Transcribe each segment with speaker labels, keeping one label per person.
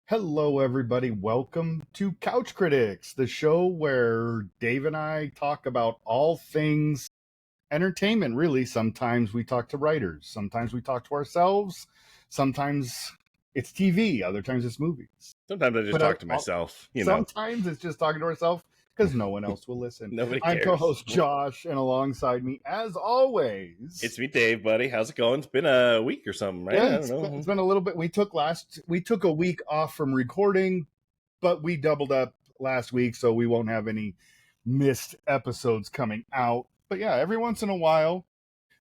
Speaker 1: Hello, everybody. Welcome to Couch Critics, the show where Dave and I talk about all things entertainment, really. Sometimes we talk to writers, sometimes we talk to ourselves, sometimes it's TV, other times it's movies.
Speaker 2: Sometimes I just
Speaker 1: But
Speaker 2: talk to myself,
Speaker 1: sometimes it's just talking to ourselves because no one else will listen.
Speaker 2: Nobody
Speaker 1: I'm
Speaker 2: cares.
Speaker 1: co-host Josh, and alongside me, as always,
Speaker 2: It's me, Dave, buddy. How's it going? It's been a week or something, right?
Speaker 1: yeah,
Speaker 2: I don't know.
Speaker 1: it's been a little bit. We took a week off from recording, but we doubled up last week, so we won't have any missed episodes coming out. But yeah, every once in a while,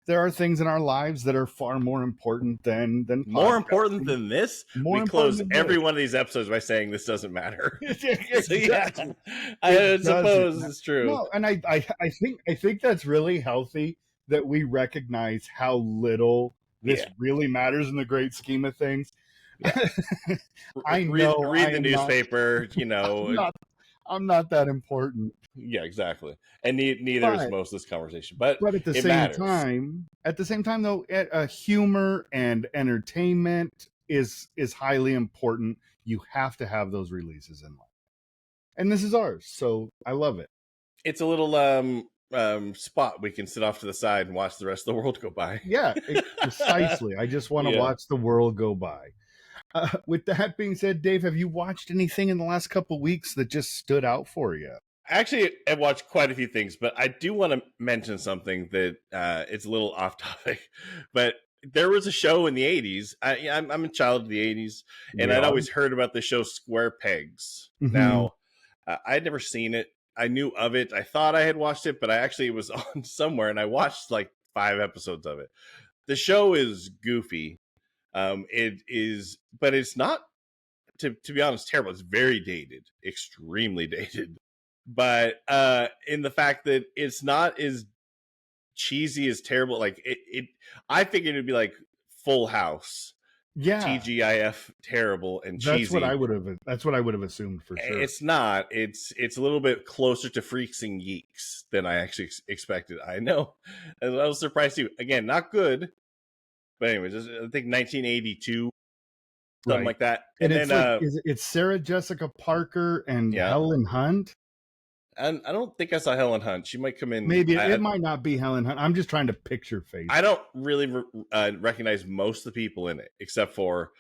Speaker 1: there are things in our lives that are far more important than
Speaker 2: More
Speaker 1: podcasting.
Speaker 2: important than this,
Speaker 1: More
Speaker 2: we
Speaker 1: important
Speaker 2: close
Speaker 1: than
Speaker 2: every
Speaker 1: this.
Speaker 2: one of these episodes by saying this doesn't matter.
Speaker 1: It
Speaker 2: So yeah,
Speaker 1: doesn't.
Speaker 2: I
Speaker 1: It
Speaker 2: suppose
Speaker 1: doesn't.
Speaker 2: it's true.
Speaker 1: No, and I think that's really healthy that we recognize how little this
Speaker 2: Yeah.
Speaker 1: really matters in the great scheme of things.
Speaker 2: Yeah.
Speaker 1: I
Speaker 2: Read,
Speaker 1: know
Speaker 2: read
Speaker 1: I
Speaker 2: the
Speaker 1: am
Speaker 2: newspaper,
Speaker 1: I'm not that important.
Speaker 2: Yeah, exactly. And neither is
Speaker 1: But
Speaker 2: most of this conversation, but
Speaker 1: at the
Speaker 2: it
Speaker 1: same
Speaker 2: matters.
Speaker 1: time, though, humor and entertainment is highly important. You have to have those releases in life, and this is ours, so I love it.
Speaker 2: It's a little spot we can sit off to the side and watch the rest of the world go by.
Speaker 1: Yeah, precisely. I just want to
Speaker 2: Yeah.
Speaker 1: watch the world go by. With that being said, Dave, have you watched anything in the last couple weeks that just stood out for you?
Speaker 2: Actually, I've watched quite a few things, but I do want to mention something that it's a little off topic. But there was a show in the 80s. I'm a child of the 80s, and
Speaker 1: We
Speaker 2: I'd
Speaker 1: are.
Speaker 2: always heard about the show Square Pegs.
Speaker 1: Mhm.
Speaker 2: Now, I'd never seen it. I knew of it. I thought I had watched it, but I actually was on somewhere, and I watched like 5 episodes of it. The show is goofy. It is, but it's not, to be honest, terrible. It's very dated, extremely dated, but in the fact that it's not as cheesy as terrible. Like it I figured it'd be like Full House,
Speaker 1: Yeah,
Speaker 2: TGIF, terrible and
Speaker 1: that's
Speaker 2: cheesy.
Speaker 1: what I would have. That's what I would have assumed for sure.
Speaker 2: It's not. It's a little bit closer to Freaks and Geeks than I actually expected. I know. I was surprised too. Again, not good, but anyways, I think 1982, something
Speaker 1: Right.
Speaker 2: like that.
Speaker 1: And
Speaker 2: And
Speaker 1: it's
Speaker 2: then
Speaker 1: like, it's Sarah Jessica Parker and
Speaker 2: yeah,
Speaker 1: Helen Hunt.
Speaker 2: and I don't think I saw Helen Hunt. She might come in.
Speaker 1: Maybe it might not be Helen Hunt. I'm just trying to picture face.
Speaker 2: I don't really recognize most of the people in it, except for,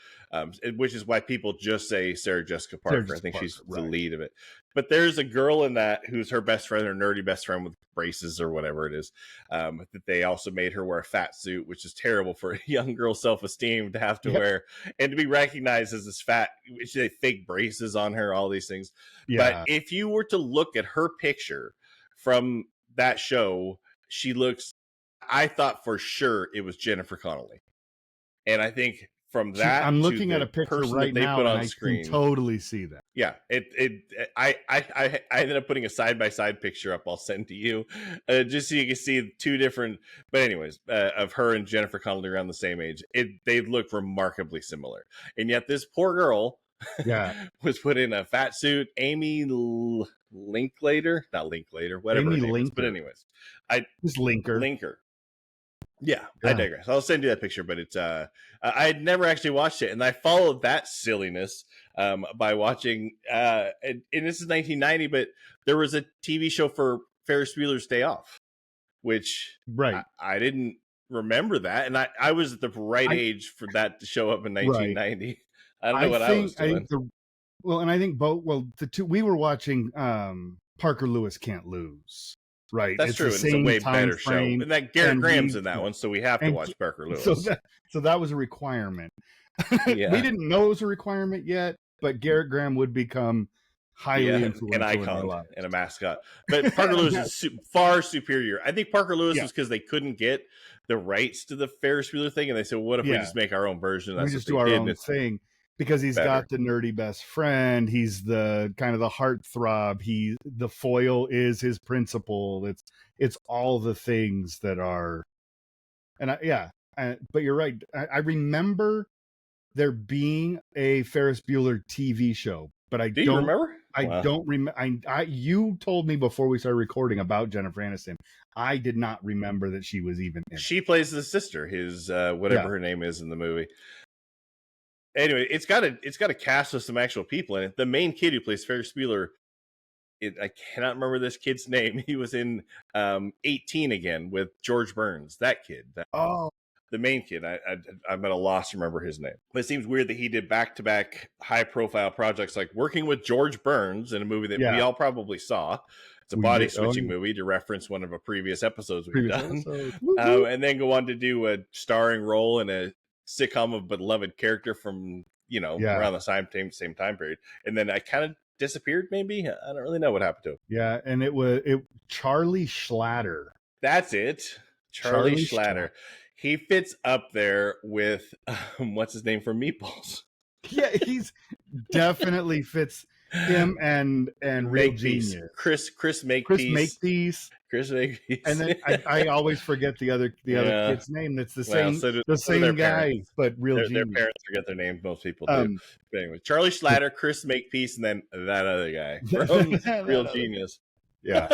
Speaker 2: which is why people just say Sarah Jessica Parker. I think she's the lead of it. But there's a girl in that who's her best friend, her nerdy best friend with braces or whatever it is. That they also made her wear a fat suit, which is terrible for a young girl's self-esteem to have to wear and to be recognized as this fat. They fake braces on her, all these things.
Speaker 1: Yeah.
Speaker 2: But if you were to look at her picture from that show, she looks, I thought for sure it was Jennifer Connelly. And I think from that,
Speaker 1: I'm looking at a picture right now, and I can totally see that.
Speaker 2: Yeah, I ended up putting a side by side picture up. I'll send to you, just so you can see two different. But anyways, of her and Jennifer Connelly around the same age, they look remarkably similar. And yet this poor girl, was put in a fat suit. Amy Linklater, not Linklater, whatever her name is. But anyways,
Speaker 1: just Linker.
Speaker 2: Yeah, I digress. I'll send you that picture, but it's I had never actually watched it, and I followed that silliness by watching. And this is 1990, but there was a TV show for Ferris Bueller's Day Off, which I didn't remember that, and I was at the right age for that to show up in 1990. Right. I don't know what I was doing.
Speaker 1: And I think the two we were watching Parker Lewis Can't Lose. Right,
Speaker 2: that's true. It's a way better show, and that Garrett Graham's in that one, so we have to watch Parker Lewis.
Speaker 1: So that was a requirement. Yeah. We didn't know it was a requirement yet, but Garrett Graham would become highly influential,
Speaker 2: an icon and a mascot. But Parker Lewis is far superior. I think Parker Lewis was because they couldn't get the rights to the Ferris Bueller thing, and they said, "What if we just make our own version?"
Speaker 1: We just do our own thing. Because he's got the nerdy best friend, he's the kind of the heartthrob. The foil is his principal. It's all the things that are, but you're right. I remember there being a Ferris Bueller TV show, but
Speaker 2: do you remember?
Speaker 1: I don't remember. You told me before we started recording about Jennifer Aniston. I did not remember that she was even in it.
Speaker 2: She plays the sister, his whatever her name is in the movie. Anyway, it's got a cast of some actual people in it. The main kid who plays Ferris Bueller, I cannot remember this kid's name. He was in 18 again with George Burns. That kid,
Speaker 1: Oh,
Speaker 2: the main kid. I'm at a loss to remember his name. But it seems weird that he did back-to-back high-profile projects, like working with George Burns in a movie that we
Speaker 1: yeah,
Speaker 2: all probably saw. It's a
Speaker 1: we
Speaker 2: body
Speaker 1: did. Oh,
Speaker 2: switching movie, to reference one of our previous episodes we've
Speaker 1: previous
Speaker 2: done.
Speaker 1: episode. Woo, woo.
Speaker 2: And then go on to do a starring role in a sitcom of beloved character from,
Speaker 1: Yeah,
Speaker 2: around the same time period. And then I kind of disappeared, maybe. I don't really know what happened to him.
Speaker 1: yeah, and it was Charlie Schlatter.
Speaker 2: That's it. Charlie Schlatter. He fits up there with what's his name from Meatballs.
Speaker 1: Yeah, he's definitely fits him and Real Genius.
Speaker 2: Chris Makepeace.
Speaker 1: And then I always forget the other kid's name. That's the same guy, but Real Genius.
Speaker 2: Their parents forget their names. Most people do. But anyway, Charlie Schlatter, Chris Makepeace, and then that other guy from Real Genius.
Speaker 1: Yeah.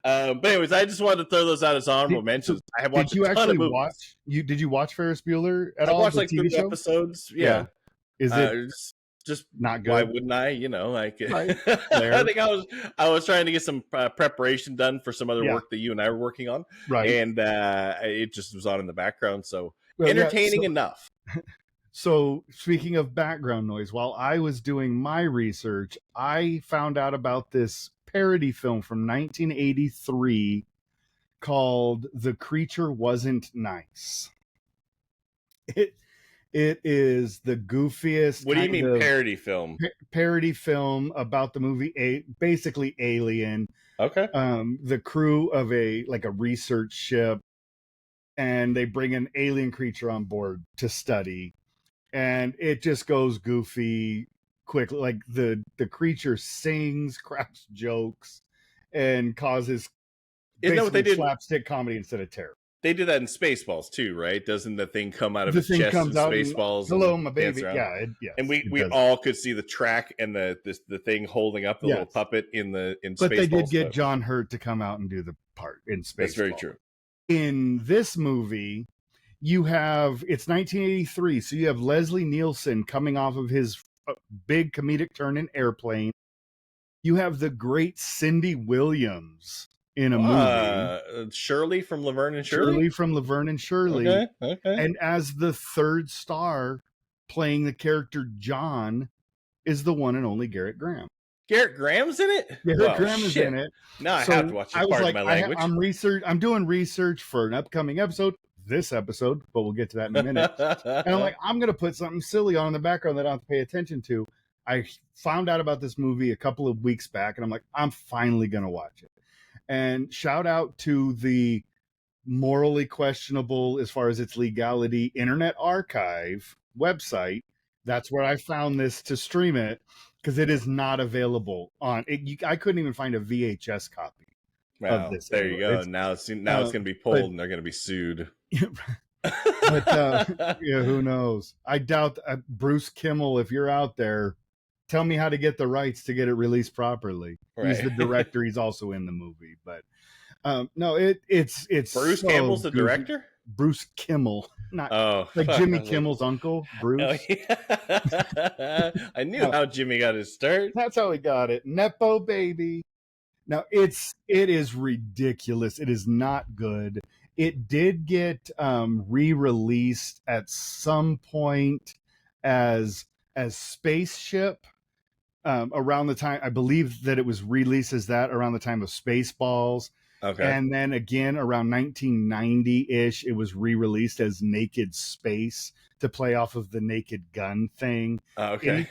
Speaker 2: But anyways, I just wanted to throw those out as honorable mentions. I have watched. Did you actually
Speaker 1: watch? Did you watch Ferris Bueller at all?
Speaker 2: I watched like 3 episodes. Yeah.
Speaker 1: Is it
Speaker 2: just
Speaker 1: not good?
Speaker 2: Why wouldn't I? Like,
Speaker 1: right.
Speaker 2: I think I was trying to get some preparation done for some other work that you and I were working on,
Speaker 1: right?
Speaker 2: And it just was on in the background, so entertaining enough.
Speaker 1: So speaking of background noise, while I was doing my research, I found out about this parody film from 1983 called "The Creature Wasn't Nice." It is the goofiest.
Speaker 2: What do you mean parody film?
Speaker 1: Parody film about the movie basically Alien.
Speaker 2: Okay.
Speaker 1: The crew of a research ship, and they bring an alien creature on board to study, and it just goes goofy quick. Like the creature sings, cracks jokes, and causes slapstick comedy instead of terror.
Speaker 2: They did that in Spaceballs too, right? Doesn't the thing come out of his chest in Spaceballs?
Speaker 1: Hello, my baby. Yeah,
Speaker 2: and we all could see the track and the thing holding up the little puppet in Spaceballs.
Speaker 1: But they did get John Hurt to come out and do the part in Spaceballs.
Speaker 2: That's very true.
Speaker 1: In this movie, it's 1983, so you have Leslie Nielsen coming off of his big comedic turn in Airplane. You have the great Cindy Williams in a movie.
Speaker 2: Shirley from Laverne and Shirley?
Speaker 1: Shirley from Laverne and Shirley.
Speaker 2: Okay.
Speaker 1: And as the third star playing the character John is the one and only Garrett Graham.
Speaker 2: Garrett Graham's in it?
Speaker 1: Garrett Graham is in it.
Speaker 2: Now I have to watch this part of my language.
Speaker 1: I'm doing research for an upcoming episode, this episode, but we'll get to that in a minute. And I'm like, I'm going to put something silly on in the background that I don't have to pay attention to. I found out about this movie a couple of weeks back, and I'm like, I'm finally going to watch it. And shout out to the morally questionable, as far as its legality, Internet Archive website. That's where I found this to stream it, because it is not available on it. I couldn't even find a VHS copy of this.
Speaker 2: There you go. Now it's going to be pulled, and they're going to be sued.
Speaker 1: But who knows? I doubt Bruce Kimmel, if you're out there, tell me how to get the rights to get it released properly. Right. He's the director. He's also in the movie, but no, it's
Speaker 2: Bruce Campbell's the director.
Speaker 1: Bruce Kimmel, not like Jimmy Kimmel's uncle, Bruce.
Speaker 2: Oh, yeah. I knew how Jimmy got his start.
Speaker 1: That's how he got it. Nepo baby. Now it is ridiculous. It is not good. It did get re-released at some point as Spaceship. Around the time, I believe that it was released as that around the time of Spaceballs. Okay. And then again, around 1990-ish, it was re-released as Naked Space to play off of the Naked Gun thing. Okay.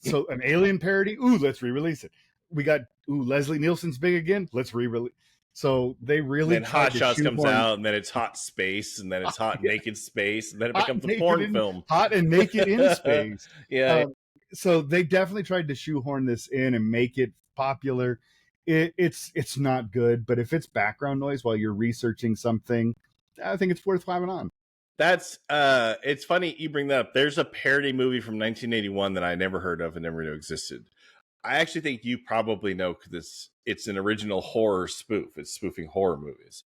Speaker 1: So an alien parody, let's re-release it. We got, Leslie Nielsen's big again, let's re-release. So they really.
Speaker 2: And then Hot Shots comes out, and then it's Hot Space, and then it's Hot Naked Space, and then it becomes a porn film.
Speaker 1: Hot and Naked in Space. Yeah. So they definitely tried to shoehorn this in and make it popular. It's not good, but if it's background noise while you're researching something, I think it's worth having on.
Speaker 2: That's it's funny you bring that up. There's a parody movie from 1981 that I never heard of and never knew existed. I actually think you probably know, because it's an original horror spoof. It's spoofing horror movies.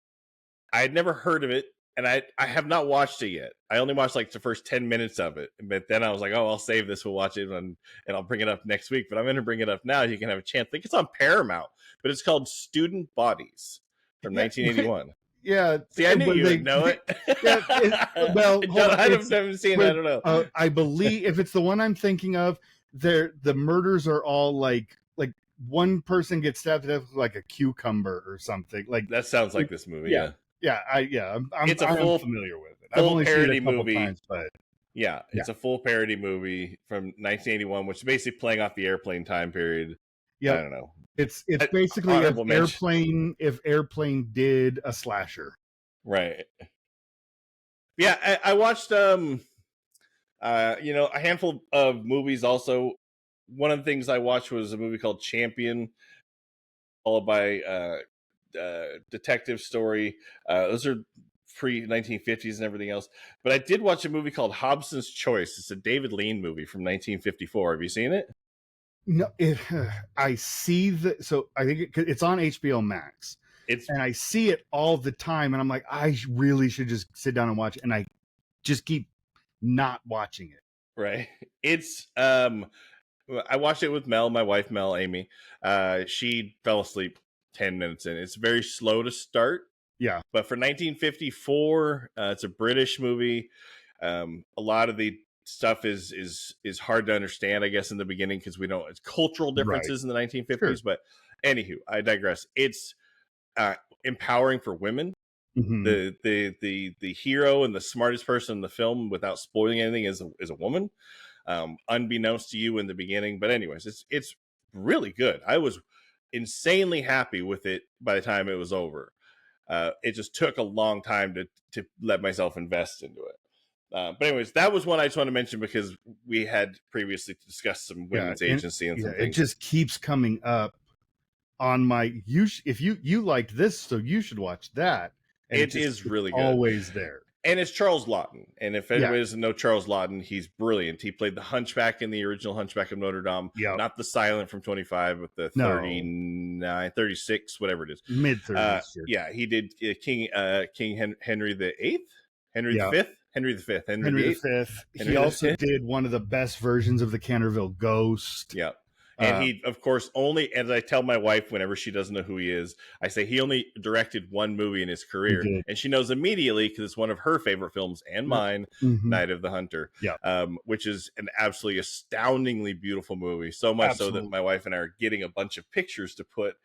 Speaker 2: I had never heard of it and I have not watched it yet. I only watched like the first 10 minutes of it, but then I was like, oh, I'll save this, we'll watch it, and I'll bring it up next week. But I'm going to bring it up now. You can have a chance. I think it's on Paramount, but it's called Student Bodies from
Speaker 1: Yeah,
Speaker 2: 1981.
Speaker 1: yeah.
Speaker 2: See, I knew
Speaker 1: But
Speaker 2: you would know it.
Speaker 1: yeah, well, hold on.
Speaker 2: I haven't seen it. I don't know.
Speaker 1: I believe if it's the one I'm thinking of, the murders are all like one person gets stabbed to death with like a cucumber or something. Like
Speaker 2: That sounds like this movie.
Speaker 1: yeah.
Speaker 2: Yeah,
Speaker 1: It's I'm familiar with it. I've
Speaker 2: full
Speaker 1: only seen it
Speaker 2: parody
Speaker 1: a couple
Speaker 2: movie.
Speaker 1: times, but
Speaker 2: yeah, it's a full parody movie from 1981, which is basically playing off the Airplane time period.
Speaker 1: yeah,
Speaker 2: I don't know.
Speaker 1: It's basically if Airplane did a slasher.
Speaker 2: Right. Yeah, I watched a handful of movies also. One of the things I watched was a movie called Champion, followed by Detective Story. Those are pre-1950s and everything else. But I did watch a movie called Hobson's Choice. It's a David Lean movie from 1954. Have you seen it?
Speaker 1: No, I see so I think it's on HBO Max. And I see it all the time, and I'm like, I really should just sit down and watch it, and I just keep not watching it.
Speaker 2: Right. It's I watched it with Mel, my wife Mel, Amy. She fell asleep 10 minutes in. It's very slow to start.
Speaker 1: Yeah.
Speaker 2: But for 1954, it's a British movie. A lot of the stuff is hard to understand, I guess, in the beginning because we don't. It's cultural differences in the 1950s. Sure. But anywho, I digress. It's empowering for women. Mm-hmm. The hero and the smartest person in the film, without spoiling anything, is a woman. Unbeknownst to you in the beginning, but anyways, it's really good. I was insanely happy with it by the time it was over. It just took a long time to let myself invest into it. But anyways, that was one I just want to mention because we had previously discussed some women's agency and some things.
Speaker 1: It just keeps coming up on my if you liked this, so you should watch that. And
Speaker 2: it is really good.
Speaker 1: Always there.
Speaker 2: And it's Charles Laughton. And if anybody doesn't know Charles Laughton, he's brilliant. He played the Hunchback in the original Hunchback of Notre Dame. Yep. Not the silent from 25, but the 39, 36, whatever it is.
Speaker 1: Mid-30s.
Speaker 2: Yeah, he did King Henry VIII? Henry V? Henry V.
Speaker 1: Henry V. He also did one of the best versions of the Canterville Ghost.
Speaker 2: Yeah. And he, of course, only, as I tell my wife whenever she doesn't know who he is, I say he only directed one movie in his career. And she knows immediately because it's one of her favorite films and mine, Night of the Hunter, which is an absolutely astoundingly beautiful movie. So much so that my wife and I are getting a bunch of pictures to put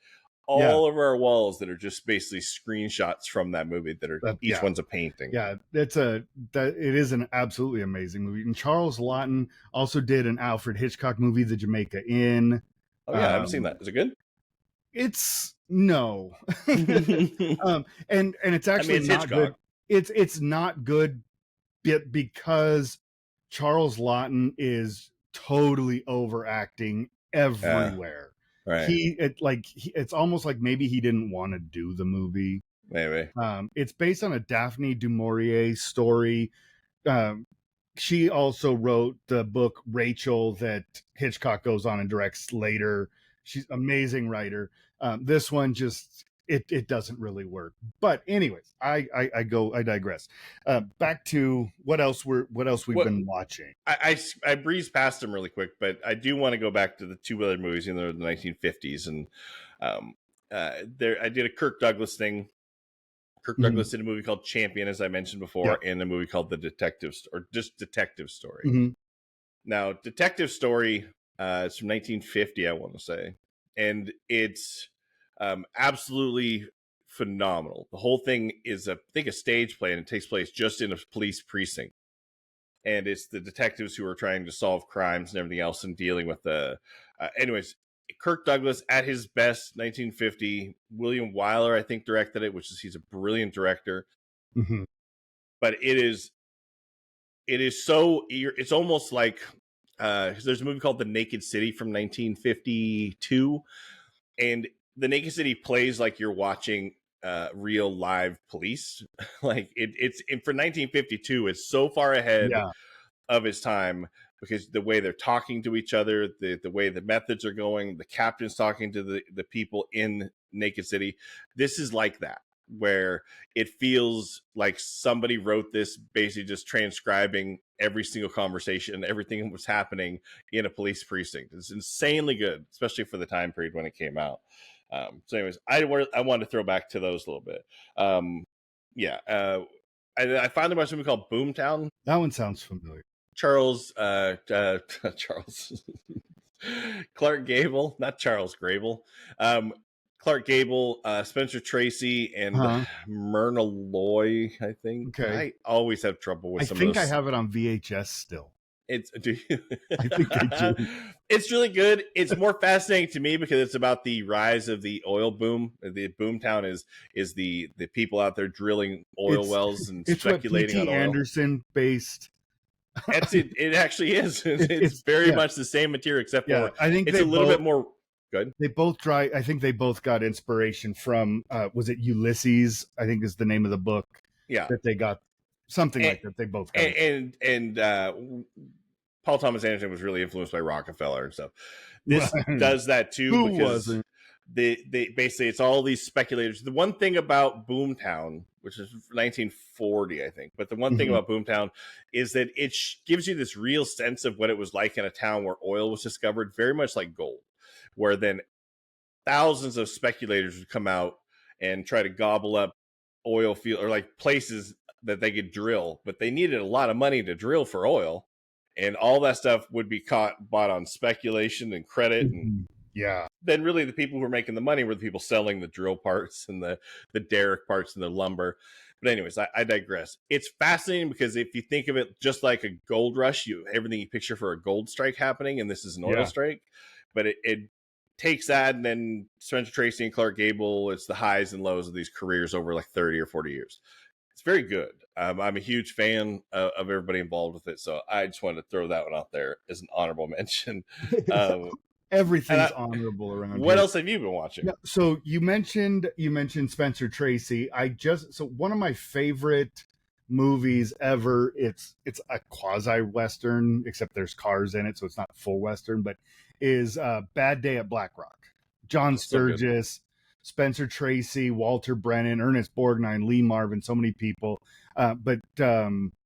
Speaker 2: all of our walls that are just basically screenshots from that movie that are each one's a painting.
Speaker 1: Yeah, it is an absolutely amazing movie. And Charles Laughton also did an Alfred Hitchcock movie, The Jamaica Inn.
Speaker 2: Oh yeah, I haven't seen that. Is it good?
Speaker 1: It's no. And it's actually
Speaker 2: it's
Speaker 1: not
Speaker 2: Hitchcock.
Speaker 1: Good. It's not good because Charles Laughton is totally overacting everywhere.
Speaker 2: Right.
Speaker 1: It's almost like maybe he didn't want to do the movie.
Speaker 2: Maybe.
Speaker 1: It's based on a Daphne du Maurier story. She also wrote the book Rachel that Hitchcock goes on and directs later. She's an amazing writer. This one just it doesn't really work. But anyways, I digress. Back to what else we've been watching.
Speaker 2: I breezed past them really quick, but I do want to go back to the two other movies in the 1950s, and I did a Kirk Douglas thing. Kirk Douglas did a movie called Champion, as I mentioned before, and a movie called Detective Story. Now, Detective Story is from 1950, I want to say, and it's absolutely phenomenal. The whole thing is I think a stage play, and it takes place just in a police precinct, and it's the detectives who are trying to solve crimes and everything else and dealing with the anyways, Kirk Douglas at his best, 1950. William Wyler, I think, directed it, he's a brilliant director. But it is so, it's almost like there's a movie called The Naked City from 1952, and The Naked City plays like you're watching real live police. Like it's for 1952, it's so far ahead of its time because the way they're talking to each other, the way the methods are going, the captain's talking to the people in Naked City. This is like that. where it feels like somebody wrote this basically just transcribing every single conversation, everything that was happening in a police precinct. It's insanely good, especially for the time period when it came out. So anyways, I wanted to throw back to those a little bit. Yeah. I finally watched a movie called Boomtown.
Speaker 1: That one sounds familiar.
Speaker 2: Charles Clark Gable, not Charles Grable. Clark Gable, Spencer Tracy, and Myrna Loy, I think.
Speaker 1: Okay.
Speaker 2: I always have trouble with some of those.
Speaker 1: I have it on VHS still.
Speaker 2: Do you?
Speaker 1: I think I do.
Speaker 2: It's really good. It's more fascinating to me because it's about the rise of the oil boom. The Boomtown is the people out there drilling oil wells and speculating on oil.
Speaker 1: Anderson based.
Speaker 2: It actually is. It's very much the same material, except for
Speaker 1: I think
Speaker 2: it's a little bit more good.
Speaker 1: They both I think they both got inspiration from was it Ulysses? I think is the name of the book.
Speaker 2: Yeah,
Speaker 1: that they got something like that. They both got
Speaker 2: and Paul Thomas Anderson was really influenced by Rockefeller and stuff. This does that too.
Speaker 1: Who
Speaker 2: because
Speaker 1: wasn't?
Speaker 2: They basically, it's all these speculators. The one thing about Boomtown, which is 1940, I think, but the one thing about Boomtown is that it gives you this real sense of what it was like in a town where oil was discovered, very much like gold, where then thousands of speculators would come out and try to gobble up oil field or like places that they could drill, but they needed a lot of money to drill for oil, and all that stuff would be bought on speculation and credit. And then really the people who were making the money were the people selling the drill parts and the derrick parts and the lumber. But anyways, I digress. It's fascinating because if you think of it just like a gold rush, everything you picture for a gold strike happening, and this is an oil strike, but it takes that, and then Spencer Tracy and Clark Gable, it's the highs and lows of these careers over like 30 or 40 years. It's very good. I'm a huge fan of everybody involved with it, so I just wanted to throw that one out there as an honorable mention.
Speaker 1: Everything's honorable around
Speaker 2: what
Speaker 1: here.
Speaker 2: else have you been watching?
Speaker 1: Yeah, so you mentioned Spencer Tracy. One of my favorite movies ever. It's a quasi western, except there's cars in it, so it's not full western. But is Bad Day at Black Rock. John Sturges, Spencer Tracy, Walter Brennan, Ernest Borgnine, Lee Marvin, so many people. But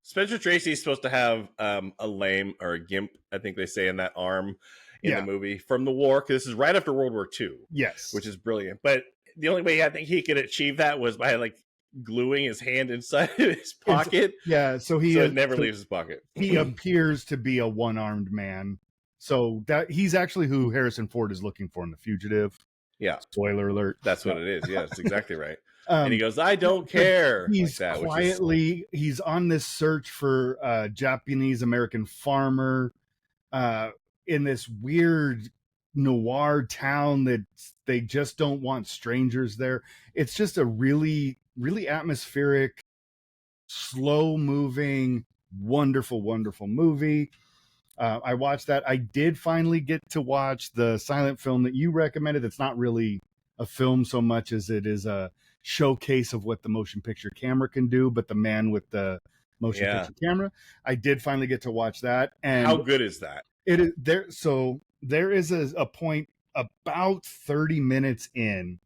Speaker 2: Spencer Tracy is supposed to have a lame or a gimp, I think they say, in that arm in the movie from the war, because this is right after World War II.
Speaker 1: Yes,
Speaker 2: which is brilliant. But the only way I think he could achieve that was by like gluing his hand inside his pocket.
Speaker 1: So it never leaves his pocket. He appears to be a one-armed man. So that he's actually who Harrison Ford is looking for in The Fugitive.
Speaker 2: Yeah.
Speaker 1: Spoiler alert.
Speaker 2: That's what it is. Yeah, that's exactly right. And he goes, I don't care.
Speaker 1: He's like that, quietly, he's on this search for a Japanese American farmer in this weird noir town that they just don't want strangers there. It's just a really, really atmospheric, slow moving, wonderful, wonderful movie. I watched that. I did finally get to watch the silent film that you recommended. It's not really a film so much as it is a showcase of what the motion picture camera can do, but the man with the motion picture camera. I did finally get to watch that. And
Speaker 2: how good is that?
Speaker 1: It is there. So there is a point about 30 minutes in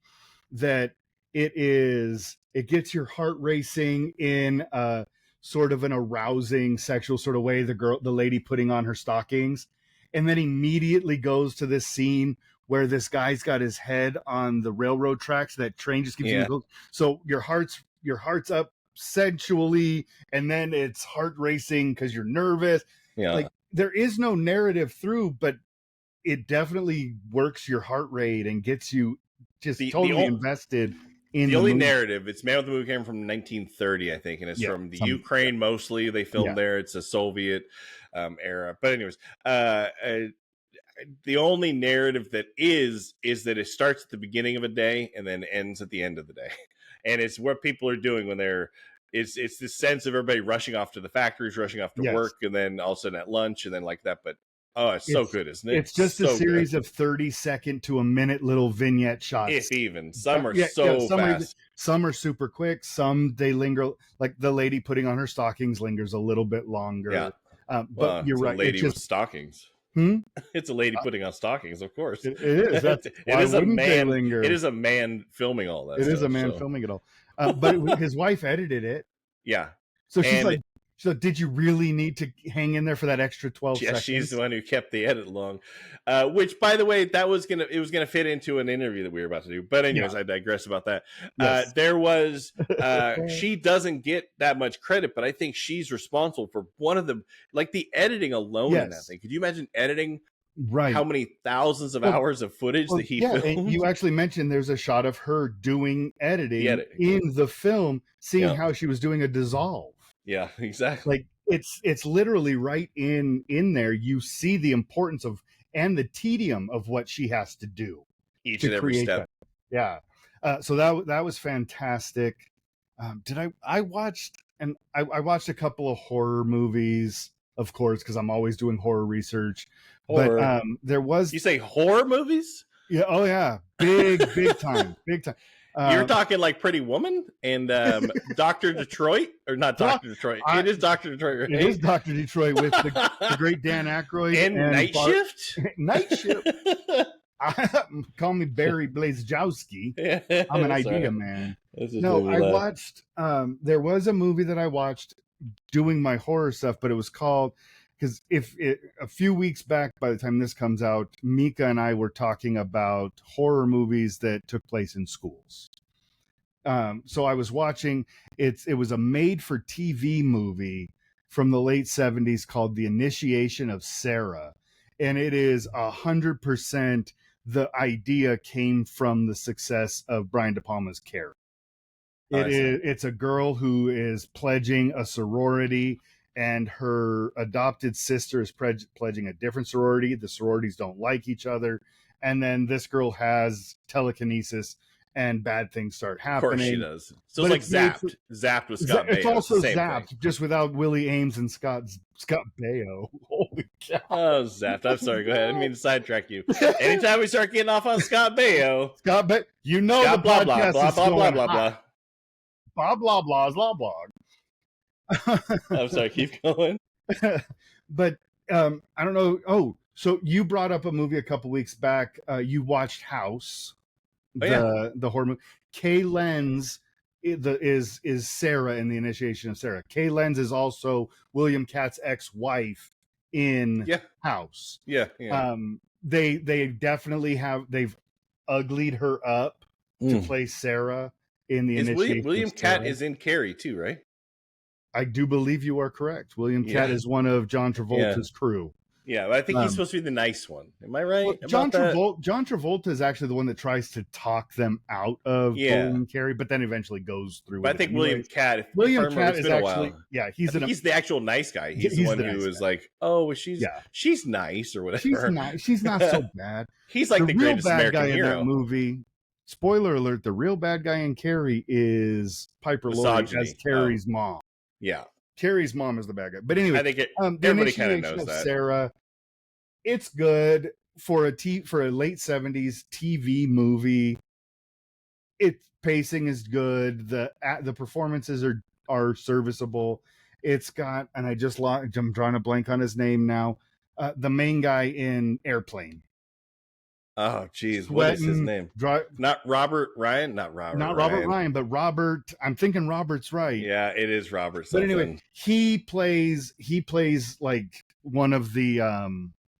Speaker 1: that it gets your heart racing in a sort of an arousing sexual sort of way. The lady putting on her stockings, and then immediately goes to this scene where this guy's got his head on the railroad tracks. That train just keeps going. So your heart's up sensually, and then it's heart racing because you're nervous. Yeah. Like there is no narrative through, but it definitely works your heart rate and gets you just totally invested in
Speaker 2: the only movie. Narrative. It's Man with the Movie Camera from 1930, I think, and it's from the Ukraine mostly. They filmed there. It's a Soviet era. But anyways, the only narrative that is that it starts at the beginning of a day and then ends at the end of the day, and it's what people are doing when they're. It's this sense of everybody rushing off to the factories, rushing off to work, and then all of a sudden at lunch, and then like that. But it's so good, isn't it?
Speaker 1: It's just a series of 30-second to a minute little vignette shots.
Speaker 2: If even. Some are fast.
Speaker 1: Some are super quick. Some they linger. Like the lady putting on her stockings lingers a little bit longer.
Speaker 2: Yeah.
Speaker 1: But you're right.
Speaker 2: Lady with stockings.
Speaker 1: Hmm?
Speaker 2: It's a lady putting on stockings, of course.
Speaker 1: It is. That's
Speaker 2: It
Speaker 1: why
Speaker 2: is a
Speaker 1: wouldn't they
Speaker 2: man.
Speaker 1: linger?
Speaker 2: It is a man filming all that
Speaker 1: It is a
Speaker 2: stuff.
Speaker 1: man
Speaker 2: So
Speaker 1: filming it all. But his wife edited it.
Speaker 2: yeah,
Speaker 1: So she's
Speaker 2: and
Speaker 1: like, so did you really need to hang in there for that extra 12
Speaker 2: yeah, she's the
Speaker 1: seconds?
Speaker 2: one who kept the edit long. Which, by the way, it was gonna fit into an interview that we were about to do. But anyways,
Speaker 1: Yeah.
Speaker 2: I digress about that.
Speaker 1: Yes.
Speaker 2: There was she doesn't get that much credit, but I think she's responsible for one of the like the editing alone in that
Speaker 1: Yes.
Speaker 2: thing. Could you imagine editing how
Speaker 1: Right.
Speaker 2: many thousands of
Speaker 1: Well,
Speaker 2: hours of footage that he
Speaker 1: yeah, and
Speaker 2: filmed?
Speaker 1: you actually mentioned there's a shot of her doing
Speaker 2: The
Speaker 1: editing
Speaker 2: editing.
Speaker 1: in the film, seeing
Speaker 2: Yeah.
Speaker 1: how she was doing a dissolve.
Speaker 2: Yeah, exactly.
Speaker 1: Like it's literally right in there. You see the importance of and the tedium of what she has to do
Speaker 2: Each
Speaker 1: to
Speaker 2: and every
Speaker 1: create
Speaker 2: step.
Speaker 1: that. Yeah. So that was fantastic. Did I watched and I watched a couple of horror movies, of course, because I'm always doing horror research. But
Speaker 2: Horror.
Speaker 1: there was
Speaker 2: You say horror movies?
Speaker 1: yeah, oh yeah, big time, big time.
Speaker 2: You're talking like Pretty Woman and Doctor Detroit, or not
Speaker 1: Doc,
Speaker 2: Doctor Detroit?
Speaker 1: I,
Speaker 2: It is Doctor Detroit,
Speaker 1: it
Speaker 2: right?
Speaker 1: is Dr. Detroit with the great Dan Aykroyd
Speaker 2: and Night Shift.
Speaker 1: Night Shift. Call me Barry Blazejowski. I'm an idea man. No, I watched. There was a movie that I watched doing my horror stuff, but it was called because a few weeks back, by the time this comes out, Mika and I were talking about horror movies that took place in schools. So I was watching. It was a made-for-TV movie from the late '70s called The Initiation of Sarah, and it is 100%. The idea came from the success of Brian De Palma's Carrie. It's a girl who is pledging a sorority, and her adopted sister is pledging a different sorority. The sororities don't like each other, and then this girl has telekinesis, and bad things start happening.
Speaker 2: Of course she does. So but it's like Zapped with Scott Baio.
Speaker 1: It's also Zapped, just without Willie Ames and Scott Baio. Holy cow.
Speaker 2: Oh, Zapped. I'm sorry. Go ahead. I didn't mean to sidetrack you. Anytime we start getting off on Scott Baio.
Speaker 1: You know Scott
Speaker 2: the blah, podcast blah, is blah, blah, blah, blah,
Speaker 1: blah, blah, blah, blah, blah.
Speaker 2: I'm sorry. Keep going.
Speaker 1: But I don't know. Oh, so you brought up a movie a couple weeks back. You watched House. The horror movie. Kay Lenz is Sarah in The Initiation of Sarah. Kay Lenz is also William Katt's ex-wife in House.
Speaker 2: Yeah.
Speaker 1: They definitely they've uglied her up to play Sarah in The Initiation.
Speaker 2: William Katt is in Carrie too, right?
Speaker 1: I do believe you are correct. William Katt is one of John Travolta's crew.
Speaker 2: Yeah, but I think he's supposed to be the nice one. Am I right?
Speaker 1: Well, John Travolta is actually the one that tries to talk them out of William Carey, but then eventually goes through.
Speaker 2: But I think William Katt.
Speaker 1: William Katt is actually he's
Speaker 2: the actual nice guy. He's the one who is like, oh, she's nice or whatever.
Speaker 1: She's not so bad.
Speaker 2: He's like the greatest
Speaker 1: bad
Speaker 2: American
Speaker 1: guy
Speaker 2: hero
Speaker 1: in that movie. Spoiler alert: the real bad guy in Carrie is Piper Laurie as Carrie's mom.
Speaker 2: Yeah.
Speaker 1: Carrie's mom is the bad guy. But anyway,
Speaker 2: I think everybody kind of knows that.
Speaker 1: Sarah, it's good for a late 70s TV movie. Its pacing is good. The performances are serviceable. It's got, and I'm drawing a blank on his name now. The main guy in Airplane.
Speaker 2: Oh, geez. What is his name? Not Robert Ryan? Not Robert
Speaker 1: Ryan, but Robert. I'm thinking Robert's right.
Speaker 2: Yeah, it is Robert
Speaker 1: something. But anyway, he plays like one of the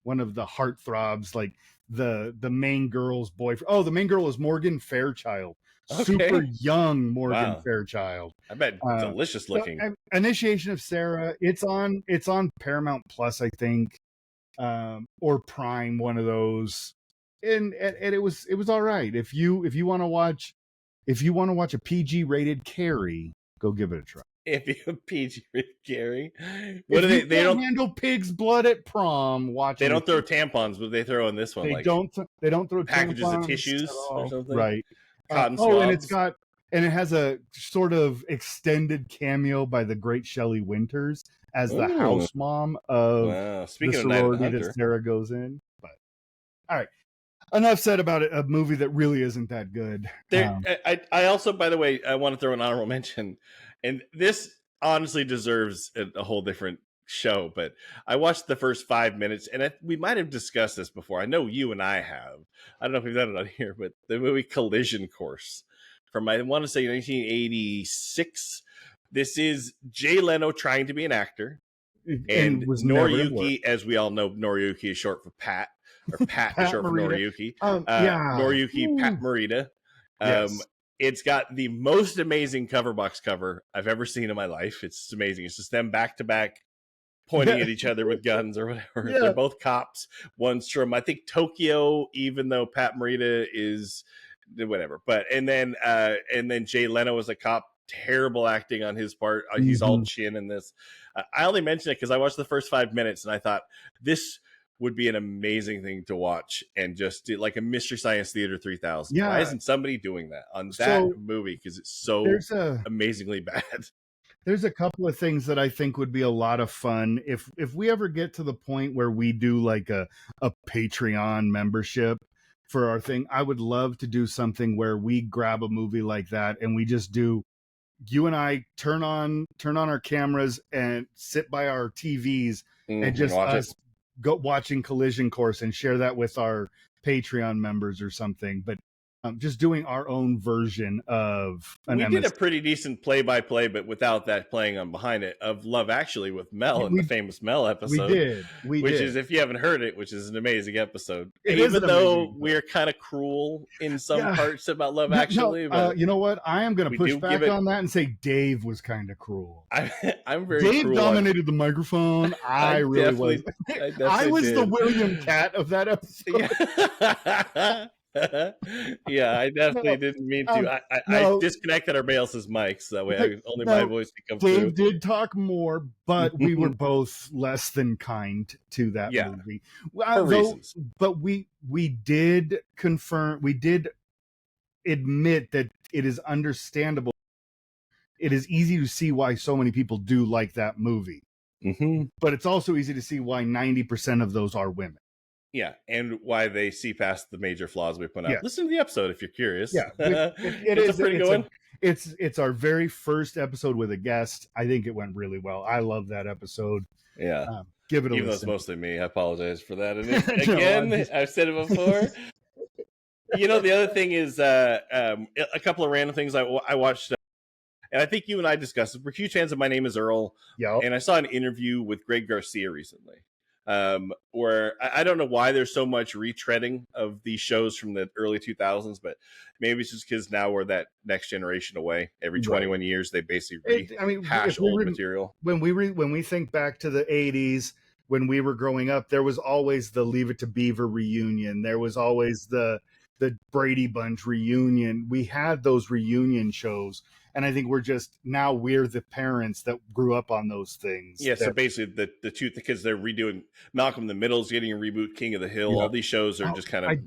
Speaker 1: heartthrobs, like the main girl's boyfriend. Oh, the main girl is Morgan Fairchild. Okay. Super young Morgan Fairchild.
Speaker 2: I bet delicious looking.
Speaker 1: So, Initiation of Sarah. It's on Paramount Plus, I think, or Prime, one of those. And it was all right. If you want to watch a PG rated Carrie, go give it a try.
Speaker 2: If you PG rated Carrie,
Speaker 1: what do they don't handle pig's blood at prom?
Speaker 2: They don't throw tampons, but they throw in this one.
Speaker 1: They don't throw
Speaker 2: packages of tissues or something,
Speaker 1: right?
Speaker 2: Cotton swabs.
Speaker 1: And it has a sort of extended cameo by the great Shelley Winters as the house mom of the sorority that Sarah goes in. But all right. Enough said about it. A movie that really isn't that good.
Speaker 2: I also, by the way, I want to throw an honorable mention, and this honestly deserves a whole different show, but I watched the first 5 minutes, and we might have discussed this before. I know you and I have. I don't know if we've done it on here, but the movie Collision Course from, I want to say, 1986. This is Jay Leno trying to be an actor, and
Speaker 1: was never at work.
Speaker 2: Noriyuki, as we all know, Noriyuki is short for Pat, or Pat is
Speaker 1: Pat
Speaker 2: short for
Speaker 1: Morita.
Speaker 2: Noriyuki.
Speaker 1: Yeah.
Speaker 2: Noriyuki
Speaker 1: Ooh.
Speaker 2: Pat Morita.
Speaker 1: Yes.
Speaker 2: It's got the most amazing cover box cover I've ever seen in my life. It's amazing. It's just them back to back pointing at each other with guns or whatever.
Speaker 1: Yeah.
Speaker 2: They're both cops. One's from, I think, Tokyo, even though Pat Morita is whatever. But and then Jay Leno was a cop. Terrible acting on his part. He's all chin in this. I only mention it because I watched the first 5 minutes and I thought this would be an amazing thing to watch, and just do like a Mystery Science Theater 3000.
Speaker 1: Yeah.
Speaker 2: Why isn't somebody doing that on that movie? Because it's so amazingly bad.
Speaker 1: There's a couple of things that I think would be a lot of fun if we ever get to the point where we do like a Patreon membership for our thing. I would love to do something where we grab a movie like that and we just do, you and I turn on our cameras and sit by our TVs and just us go watching Collision Course and share that with our Patreon members or something. But just doing our own version of an
Speaker 2: did a pretty decent play-by-play, but without that playing on behind it, of Love Actually with Mel in the famous Mel episode. We did. Is, if you haven't heard it, which is an amazing episode. Even though we're kind of cruel in some parts about Love Actually. But
Speaker 1: you know what? I am going to push back on that and say Dave was kind of cruel.
Speaker 2: I'm very
Speaker 1: Dave
Speaker 2: cruel.
Speaker 1: Dominated the microphone. I really was. I was the William Cat of that episode.
Speaker 2: Yeah, I definitely didn't mean to. I disconnected our Bails's mics so that way only my voice could come through.
Speaker 1: Dave did talk more, but we were both less than kind to that movie.
Speaker 2: For reasons.
Speaker 1: But we did confirm, we did admit that it is understandable. It is easy to see why so many people do like that movie. But it's also easy to see why 90% of those are women.
Speaker 2: Yeah, and why they see past the major flaws we point out. Listen to the episode if you're curious.
Speaker 1: Yeah, it is a pretty good one. It's our very first episode with a guest. I think it went really well. I love that episode.
Speaker 2: Yeah,
Speaker 1: give it a
Speaker 2: even
Speaker 1: listen.
Speaker 2: Though it's mostly me. I apologize for that. And again, I've said it before. You know, the other thing is a couple of random things I watched. And I think you and I discussed it. We're huge fans of My Name is Earl.
Speaker 1: Yeah.
Speaker 2: And I saw an interview with Greg Garcia recently. Where I don't know why there's so much retreading of these shows from the early 2000s, but maybe it's just because now we're that next generation away. Every 21 years, they basically rehash old material.
Speaker 1: When we think back to the 80s, when we were growing up, there was always the Leave It to Beaver reunion. There was always the Brady Bunch reunion. We had those reunion shows. And I think we're the parents that grew up on those things.
Speaker 2: Yeah, so basically the two, because they're redoing Malcolm in the Middle's getting a reboot, King of the Hill. All these shows are just kind of...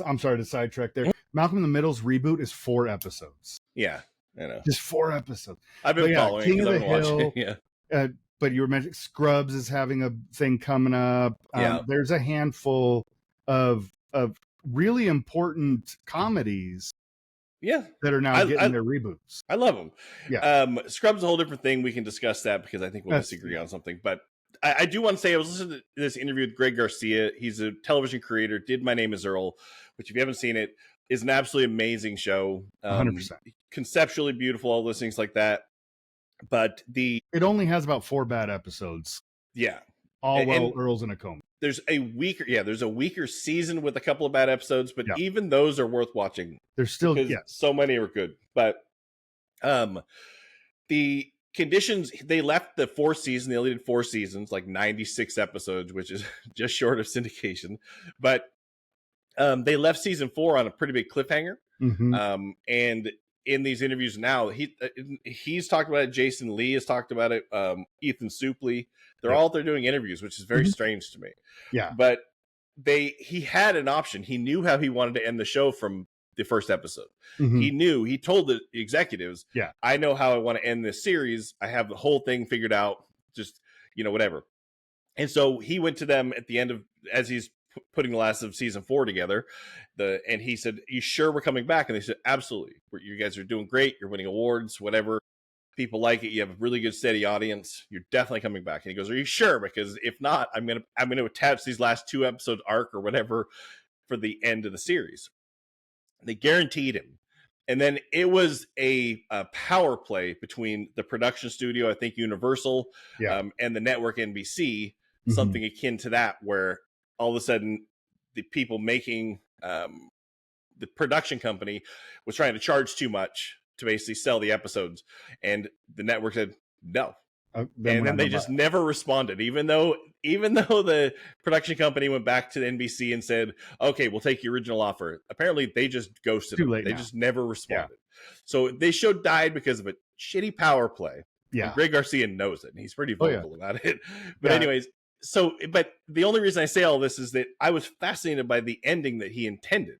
Speaker 1: I'm sorry to sidetrack there. Malcolm in the Middle's reboot is 4 episodes.
Speaker 2: Yeah, I know.
Speaker 1: Just 4 episodes.
Speaker 2: I've been following
Speaker 1: King
Speaker 2: it
Speaker 1: of
Speaker 2: because
Speaker 1: the
Speaker 2: I've been
Speaker 1: Hill,
Speaker 2: watching it.
Speaker 1: But you were mentioning Scrubs is having a thing coming up. There's a handful of really important comedies that are now getting their reboots.
Speaker 2: I love them.
Speaker 1: Yeah.
Speaker 2: Scrubs is a whole different thing. We can discuss that because I think we'll disagree on something. But I do want to say I was listening to this interview with Greg Garcia. He's a television creator, did My Name is Earl, which if you haven't seen it, is an absolutely amazing show.
Speaker 1: 100%.
Speaker 2: Conceptually beautiful, all those things like that. But
Speaker 1: it only has about 4 bad episodes.
Speaker 2: Yeah.
Speaker 1: Earl's in a coma.
Speaker 2: There's a weaker season with a couple of bad episodes, but even those are worth watching.
Speaker 1: There's still
Speaker 2: so many are good. But the conditions, they left the 4th season, they only did 4 seasons, like 96 episodes, which is just short of syndication. But they left season 4 on a pretty big cliffhanger. And in these interviews now, he's talked about it. Jason Lee has talked about it. Ethan Suplee, they're doing interviews, which is very strange to me.
Speaker 1: Yeah,
Speaker 2: but he had an option. He knew how he wanted to end the show from the first episode. He told the executives, I know how I want to end this series. I have the whole thing figured out. Just whatever. And so he went to them at the end of, as he's putting the last of season 4 together, and he said, "You sure we're coming back?" And they said, "Absolutely. You guys are doing great. You're winning awards, whatever. People like it. You have a really good steady audience. You're definitely coming back. And he goes, "Are you sure? Because if not, I'm gonna attach these last 2 episodes arc or whatever for the end of the series." They guaranteed him. And then it was a power play between the production studio, I think Universal, and the network NBC, something akin to that, where all of a sudden the people making the production company was trying to charge too much to basically sell the episodes. And the network said, no. And then they just never responded, even though the production company went back to the NBC and said, okay, we'll take the original offer. Apparently they just ghosted them. They just never responded. So they show died because of a shitty power play.
Speaker 1: Yeah.
Speaker 2: And Greg Garcia knows it, and he's pretty vocal about it. But anyways, but the only reason I say all this is that I was fascinated by the ending that he intended.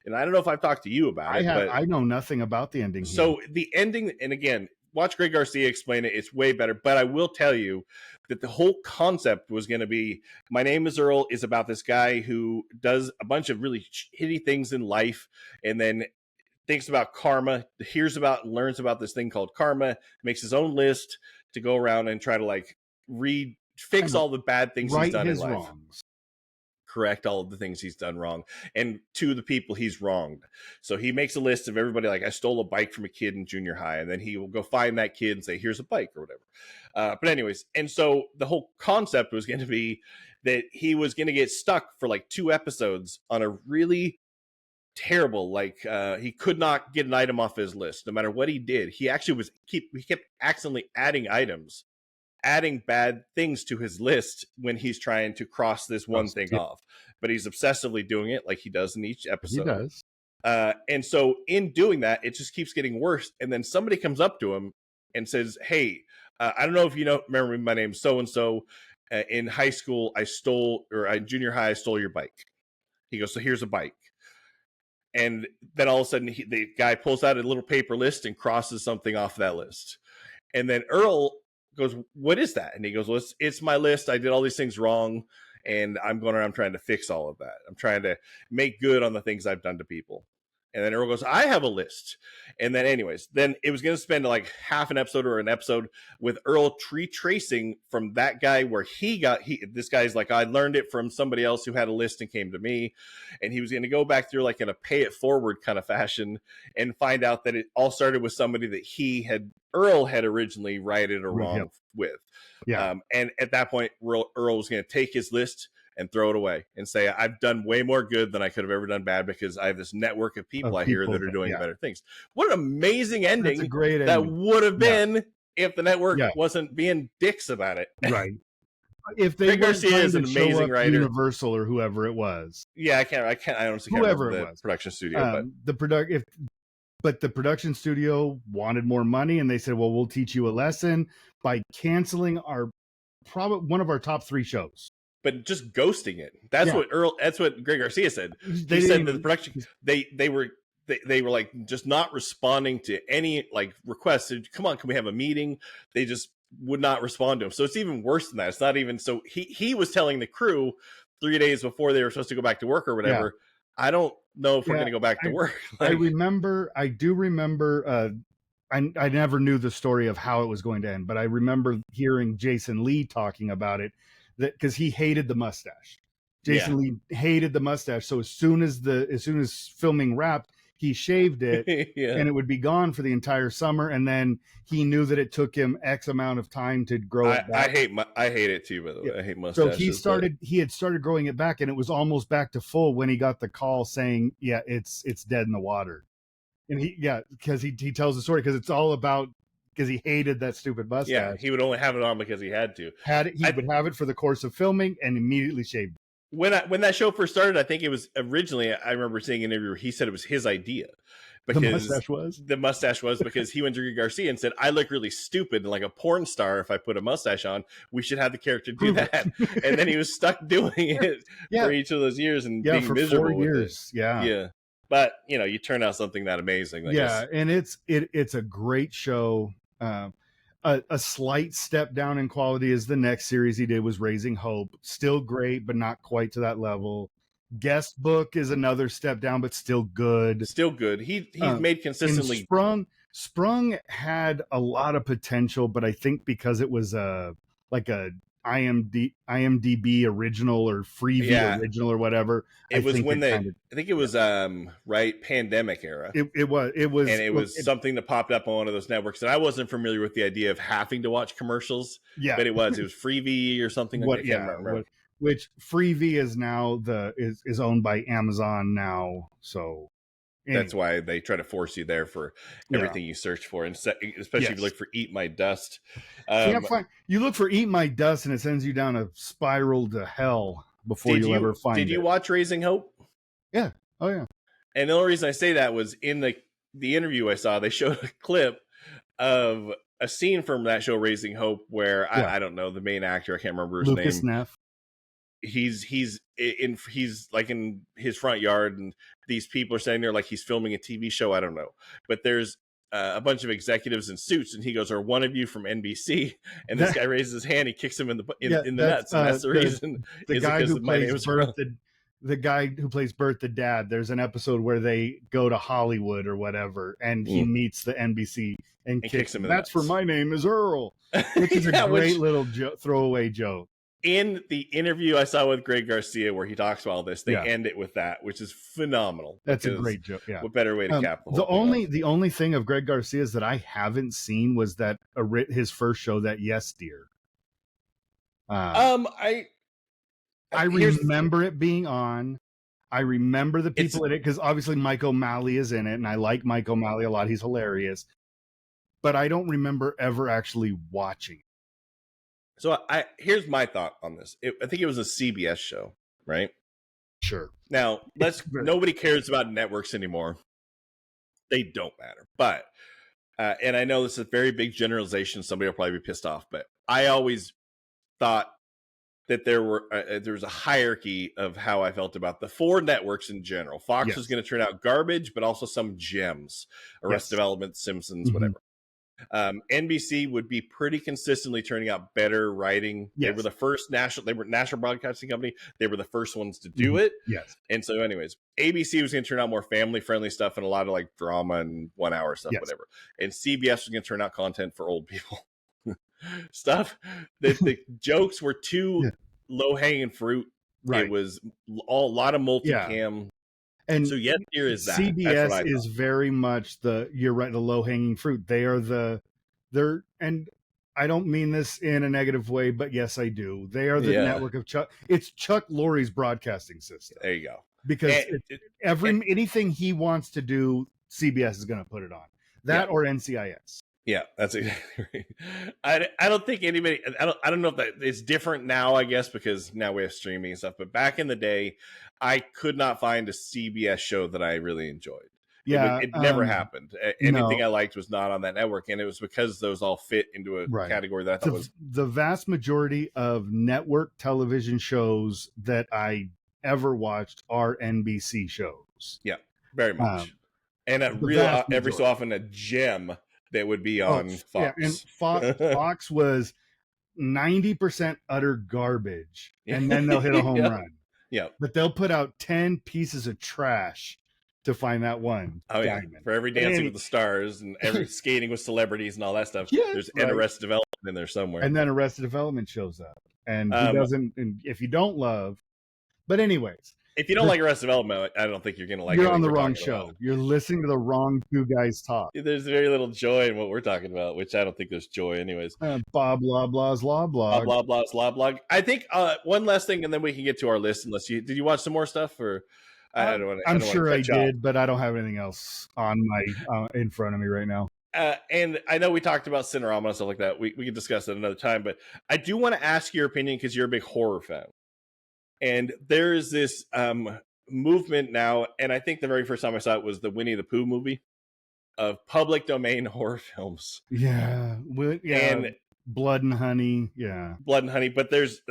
Speaker 2: And I don't know if I've talked to you about it. But
Speaker 1: I know nothing about the ending.
Speaker 2: So the ending, and again, watch Greg Garcia explain it. It's way better. But I will tell you that the whole concept was going to be, My Name is Earl is about this guy who does a bunch of really shitty things in life and then thinks about karma, learns about this thing called karma, makes his own list to go around and try to fix all the bad things he's done in life.
Speaker 1: Wrongs.
Speaker 2: Correct all of the things he's done wrong, and to the people he's wronged. So he makes a list of everybody, like, I stole a bike from a kid in junior high, and then he will go find that kid and say, here's a bike or whatever. But anyways, and so the whole concept was going to be that he was going to get stuck for 2 episodes on a really terrible, he could not get an item off his list no matter what he did. He actually he kept accidentally adding bad things to his list when he's trying to cross this one thing off, but he's obsessively doing it like he does in each episode.
Speaker 1: He does.
Speaker 2: And so in doing that, it just keeps getting worse. And then somebody comes up to him and says, hey, I don't know if you remember me, my name's so-and-so. In high school, in junior high, I stole your bike. He goes, so here's a bike. And then all of a sudden the guy pulls out a little paper list and crosses something off that list. And then Earl goes, what is that? And he goes, well, it's my list. I did all these things wrong, and I'm going around trying to fix all of that. I'm trying to make good on the things I've done to people. And then Earl goes, I have a list. And then anyways, then it was going to spend half an episode or an episode with Earl tracing from that guy where this guy's like, I learned it from somebody else who had a list and came to me. And he was going to go back through in a pay it forward kind of fashion and find out that it all started with somebody that Earl had originally righted or wrong with.
Speaker 1: Yeah.
Speaker 2: And at that point, Earl was going to take his list and throw it away and say, I've done way more good than I could have ever done bad because I have this network of people I hear that are doing better things. What an amazing ending.
Speaker 1: That's a great ending.
Speaker 2: That would have been if the network wasn't being dicks about it.
Speaker 1: Right. If they
Speaker 2: Greg Garcia is an amazing writer.
Speaker 1: Universal or whoever it was.
Speaker 2: Yeah, I honestly can't remember the production studio.
Speaker 1: But the production studio wanted more money, and they said, well, we'll teach you a lesson by canceling one of our top 3 shows.
Speaker 2: But just ghosting it. That's what Greg Garcia said. He said that the production, they were just not responding to any requests. Said, come on, can we have a meeting? They just would not respond to him. So it's even worse than that. It's not even, so he was telling the crew 3 days before they were supposed to go back to work or whatever. Yeah. I don't know if we're going to go back to work.
Speaker 1: I do remember, I never knew the story of how it was going to end, but I remember hearing Jason Lee talking about it, because he hated the mustache. Jason Lee hated the mustache. So as soon as filming wrapped, he shaved it and it would be gone for the entire summer. And then he knew that it took him X amount of time to grow it back.
Speaker 2: I hate it too, by the way. I hate mustaches.
Speaker 1: So he had started growing it back, and it was almost back to full when he got the call saying, it's dead in the water. And because he tells the story, because it's all about, because he hated that stupid mustache.
Speaker 2: Yeah, he would only have it on because he had to.
Speaker 1: He would have it for the course of filming and immediately shaved it.
Speaker 2: When that show first started, I think it was originally, I remember seeing an interview where he said it was his idea. Because the mustache was because he went to Garcia and said, I look really stupid like a porn star if I put a mustache on. We should have the character do that. And then he was stuck doing it for each of those years and being
Speaker 1: for
Speaker 2: miserable
Speaker 1: 4 years.
Speaker 2: With it. Yeah. But you turn out something that amazing.
Speaker 1: And it's a great show. A slight step down in quality is the next series he did was Raising Hope. Still great, but not quite to that level. Guest Book is another step down, but still good.
Speaker 2: He's made consistently.
Speaker 1: Sprung had a lot of potential, but I think because it was a IMDb original or Freevee
Speaker 2: Yeah,
Speaker 1: original or whatever, I
Speaker 2: it was
Speaker 1: think
Speaker 2: when
Speaker 1: it
Speaker 2: they,
Speaker 1: kind of
Speaker 2: I think it was right, pandemic era.
Speaker 1: it
Speaker 2: And
Speaker 1: was
Speaker 2: it
Speaker 1: well,
Speaker 2: was something that popped up on one of those networks, and I wasn't familiar with the idea of having to watch commercials,
Speaker 1: yeah.
Speaker 2: but it was Freevee or something like that. I can't remember.
Speaker 1: Which Freevee is now is owned by Amazon now. So
Speaker 2: That's
Speaker 1: anyway,
Speaker 2: why they try to force you there for
Speaker 1: yeah,
Speaker 2: everything you search for, and especially if you
Speaker 1: yes.
Speaker 2: look for "Eat My Dust."
Speaker 1: Can't
Speaker 2: Um,
Speaker 1: find you look for Eat My Dust and it sends you down a spiral to hell before
Speaker 2: did
Speaker 1: you'll ever
Speaker 2: did
Speaker 1: find
Speaker 2: you
Speaker 1: it.
Speaker 2: watch Raising Hope?
Speaker 1: Yeah. Oh yeah.
Speaker 2: And the only reason I say that was in the interview I saw, they showed a clip of a scene from that show, Raising Hope, where
Speaker 1: Yeah.
Speaker 2: I don't know the main actor, I can't remember his
Speaker 1: Lucas
Speaker 2: name.
Speaker 1: Neff.
Speaker 2: He's like in his front yard, and these people are standing there like he's filming a TV show. I don't know, but there's a bunch of executives in suits, and he goes, "Are one of you from NBC?" And this
Speaker 1: That,
Speaker 2: guy raises his hand, he kicks him in the
Speaker 1: yeah,
Speaker 2: in the
Speaker 1: that's
Speaker 2: nuts, and that's the reason
Speaker 1: the
Speaker 2: is
Speaker 1: guy
Speaker 2: because
Speaker 1: who
Speaker 2: my name
Speaker 1: plays
Speaker 2: is
Speaker 1: Bert
Speaker 2: Earl.
Speaker 1: the guy who plays Bert the dad. There's an episode where they go to Hollywood or whatever, and he meets the NBC and
Speaker 2: And
Speaker 1: kicks
Speaker 2: kicks
Speaker 1: him.
Speaker 2: him in the
Speaker 1: That's for
Speaker 2: nuts.
Speaker 1: my name is Earl, which is a
Speaker 2: Yeah,
Speaker 1: great
Speaker 2: which
Speaker 1: little throwaway joke.
Speaker 2: in the interview I saw with Greg Garcia, where he talks about all this, they
Speaker 1: Yeah,
Speaker 2: end it with that, which is phenomenal.
Speaker 1: that's a
Speaker 2: Because
Speaker 1: great joke. Yeah.
Speaker 2: what better way to cap the whole thing off?
Speaker 1: The only thing of Greg Garcia's that I haven't seen was that his first show, that Yes Dear.
Speaker 2: I
Speaker 1: I remember it being on. I remember the people in it because obviously Mike O'Malley is in it, and I like Mike O'Malley a lot. He's hilarious, but I don't remember ever actually watching it.
Speaker 2: So here's my thought on this. I think it was a CBS show, right?
Speaker 1: Sure.
Speaker 2: Now nobody cares about networks anymore. They don't matter. But and I know this is a very big generalization. Somebody will probably be pissed off, but I always thought that there was a hierarchy of how I felt about the four networks in general. Fox was going to turn out garbage, but also some gems: Arrested Development, Simpsons, whatever. NBC would be pretty consistently turning out better writing. They were the first national broadcasting company. They were the first ones to do it.
Speaker 1: Yes.
Speaker 2: And so anyways, ABC was going to turn out more family friendly stuff and a lot of like drama and 1 hour stuff, whatever. And CBS was going to turn out content for old people. Stuff that the jokes were too low hanging fruit. Right. It was a lot of multicam. And so yes, here is that.
Speaker 1: CBS is very much you're right, the low hanging fruit. They are and I don't mean this in a negative way, but yes, I do. They are the network of Chuck. It's Chuck Lorre's broadcasting system.
Speaker 2: There you go.
Speaker 1: Because anything he wants to do, CBS is going to put it on. That or NCIS.
Speaker 2: Yeah, that's exactly right. I don't think anybody. I don't know if that it's different now. I guess because now we have streaming and stuff. But back in the day, I could not find a CBS show that I really enjoyed.
Speaker 1: Yeah,
Speaker 2: it never happened. Anything I liked was not on that network, and it was because those all fit into a category that I thought was
Speaker 1: the vast majority of network television shows that I ever watched are NBC shows.
Speaker 2: Yeah, very much. And every so often a gem that would be on Fox.
Speaker 1: Yeah, and Fox was 90% utter garbage, and then they'll hit a home run.
Speaker 2: Yeah,
Speaker 1: but they'll put out 10 pieces of trash to find that one diamond.
Speaker 2: For every Dancing with the Stars and every Skating with Celebrities and all that stuff, there's an Arrested Development in there somewhere.
Speaker 1: And then Arrested Development shows up, and he doesn't. And if you don't love, but anyways.
Speaker 2: If you don't like Arrested Development, I don't think you're going to like it.
Speaker 1: You're on the wrong show. About. You're listening to the wrong two guys talk.
Speaker 2: There's very little joy in what we're talking about, which I don't think there's joy anyways.
Speaker 1: Bob blah blah's law blog.
Speaker 2: Bob blah blah's law blog. I think one last thing, and then we can get to our list. Did you watch some more stuff, or
Speaker 1: I'm sure I did, but I don't have anything else on my in front of me right now.
Speaker 2: And I know we talked about Cinerama and stuff like that. We can discuss that another time, but I do want to ask your opinion because you're a big horror fan. And there is this movement now, and I think the very first time I saw it was the Winnie the Pooh movie of public domain horror films.
Speaker 1: Yeah, and Blood and Honey. Yeah,
Speaker 2: Blood and Honey. But there's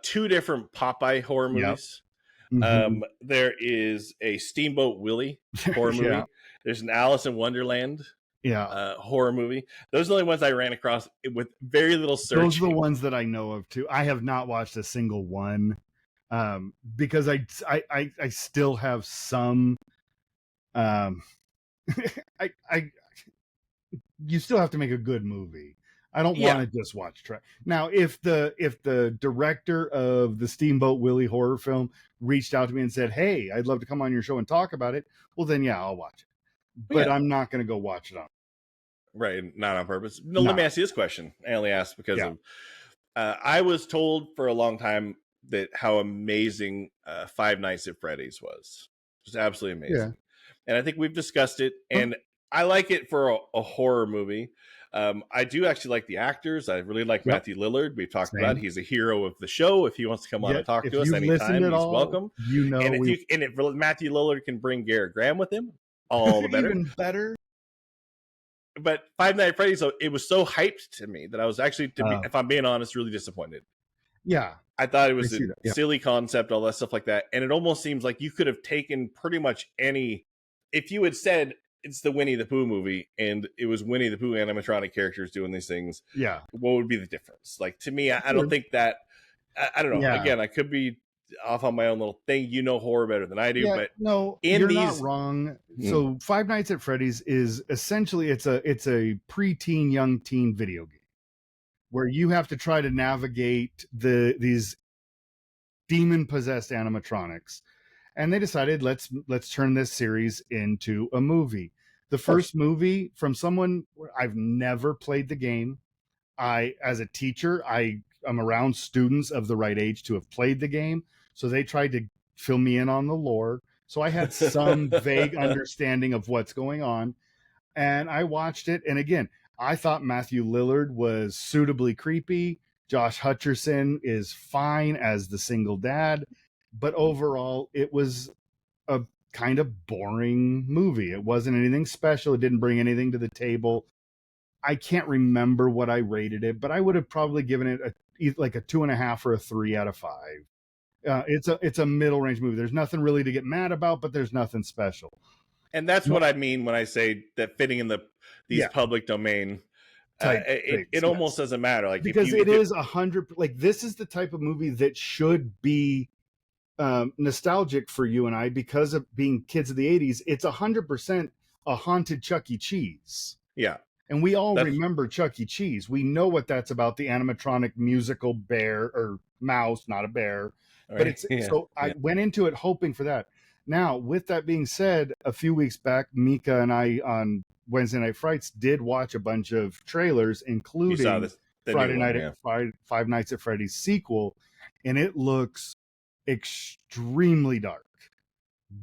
Speaker 2: two different Popeye horror movies. Yep. Mm-hmm. There is a Steamboat Willie horror movie. There's an Alice in Wonderland. Horror movie. Those are the only ones I ran across with very little searching.
Speaker 1: Those are the ones that I know of too. I have not watched a single one. Because I still have some I you still have to make a good movie. I don't
Speaker 2: Yeah.
Speaker 1: want to just watch trash. Now, if the director of the Steamboat Willie horror film reached out to me and said, "Hey, I'd love to come on your show and talk about it," well, then yeah, I'll watch it. But
Speaker 2: Yeah.
Speaker 1: I'm not going to go watch it on.
Speaker 2: Right. Not on purpose. No, let
Speaker 1: No.
Speaker 2: me ask you this question. I only asked because
Speaker 1: Yeah.
Speaker 2: of I was told for a long time that how amazing Five Nights at Freddy's was. Just absolutely
Speaker 1: Yeah.
Speaker 2: amazing. And I think we've discussed it, and I like it for a horror movie. I do actually like the actors. I really like
Speaker 1: Yep.
Speaker 2: Matthew Lillard. We've talked
Speaker 1: Same.
Speaker 2: about it. He's a hero of the show. If he wants to come on
Speaker 1: Yeah,
Speaker 2: and talk
Speaker 1: if
Speaker 2: to us
Speaker 1: you've listened
Speaker 2: anytime,
Speaker 1: at
Speaker 2: he's
Speaker 1: all,
Speaker 2: welcome.
Speaker 1: you know,
Speaker 2: And if Matthew Lillard can bring Garrett Graham with him, all the better.
Speaker 1: even better.
Speaker 2: But Five Nights at Freddy's, it was so hyped to me that I was actually, if I'm being honest, really disappointed.
Speaker 1: Yeah.
Speaker 2: I thought it was a
Speaker 1: Yeah.
Speaker 2: silly concept, all that stuff like that. And it almost seems like you could have taken pretty much any, if you had said it's the Winnie the Pooh movie and it was Winnie the Pooh animatronic characters doing these things,
Speaker 1: Yeah.
Speaker 2: what would be the difference? Like, to me, I don't think that, I don't know.
Speaker 1: Yeah.
Speaker 2: Again, I could be off on my own little thing. You know horror better than I do,
Speaker 1: Yeah,
Speaker 2: but
Speaker 1: no,
Speaker 2: in
Speaker 1: you're
Speaker 2: these,
Speaker 1: not wrong. So Five Nights at Freddy's is essentially it's a preteen, young teen video game where you have to try to navigate these demon possessed animatronics, and they decided let's turn this series into a movie. The first movie, from someone, I've never played the game. As a teacher, I am around students of the right age to have played the game, so they tried to fill me in on the lore. So I had some vague understanding of what's going on, and I watched it. And again, I thought Matthew Lillard was suitably creepy. Josh Hutcherson is fine as the single dad, but overall, it was a kind of boring movie. It wasn't anything special. It didn't bring anything to the table. I can't remember what I rated it, but I would have probably given it like a 2.5 or a 3 out of 5. It's a middle range movie. There's nothing really to get mad about, but there's nothing special.
Speaker 2: And that's what I mean when I say that fitting in these public domain, it almost doesn't matter. Like,
Speaker 1: because it is 100. Like, this is the type of movie that should be nostalgic for you and I because of being kids of the 80s. It's 100% a haunted Chuck E. Cheese.
Speaker 2: Yeah.
Speaker 1: And we all remember Chuck E. Cheese. We know what that's about, the animatronic musical bear or mouse, not a bear. Right. But I went into it hoping for that. Now, with that being said, a few weeks back, Mika and I on Wednesday Night Frights did watch a bunch of trailers, including Five Nights at Freddy's sequel, and it looks extremely dark,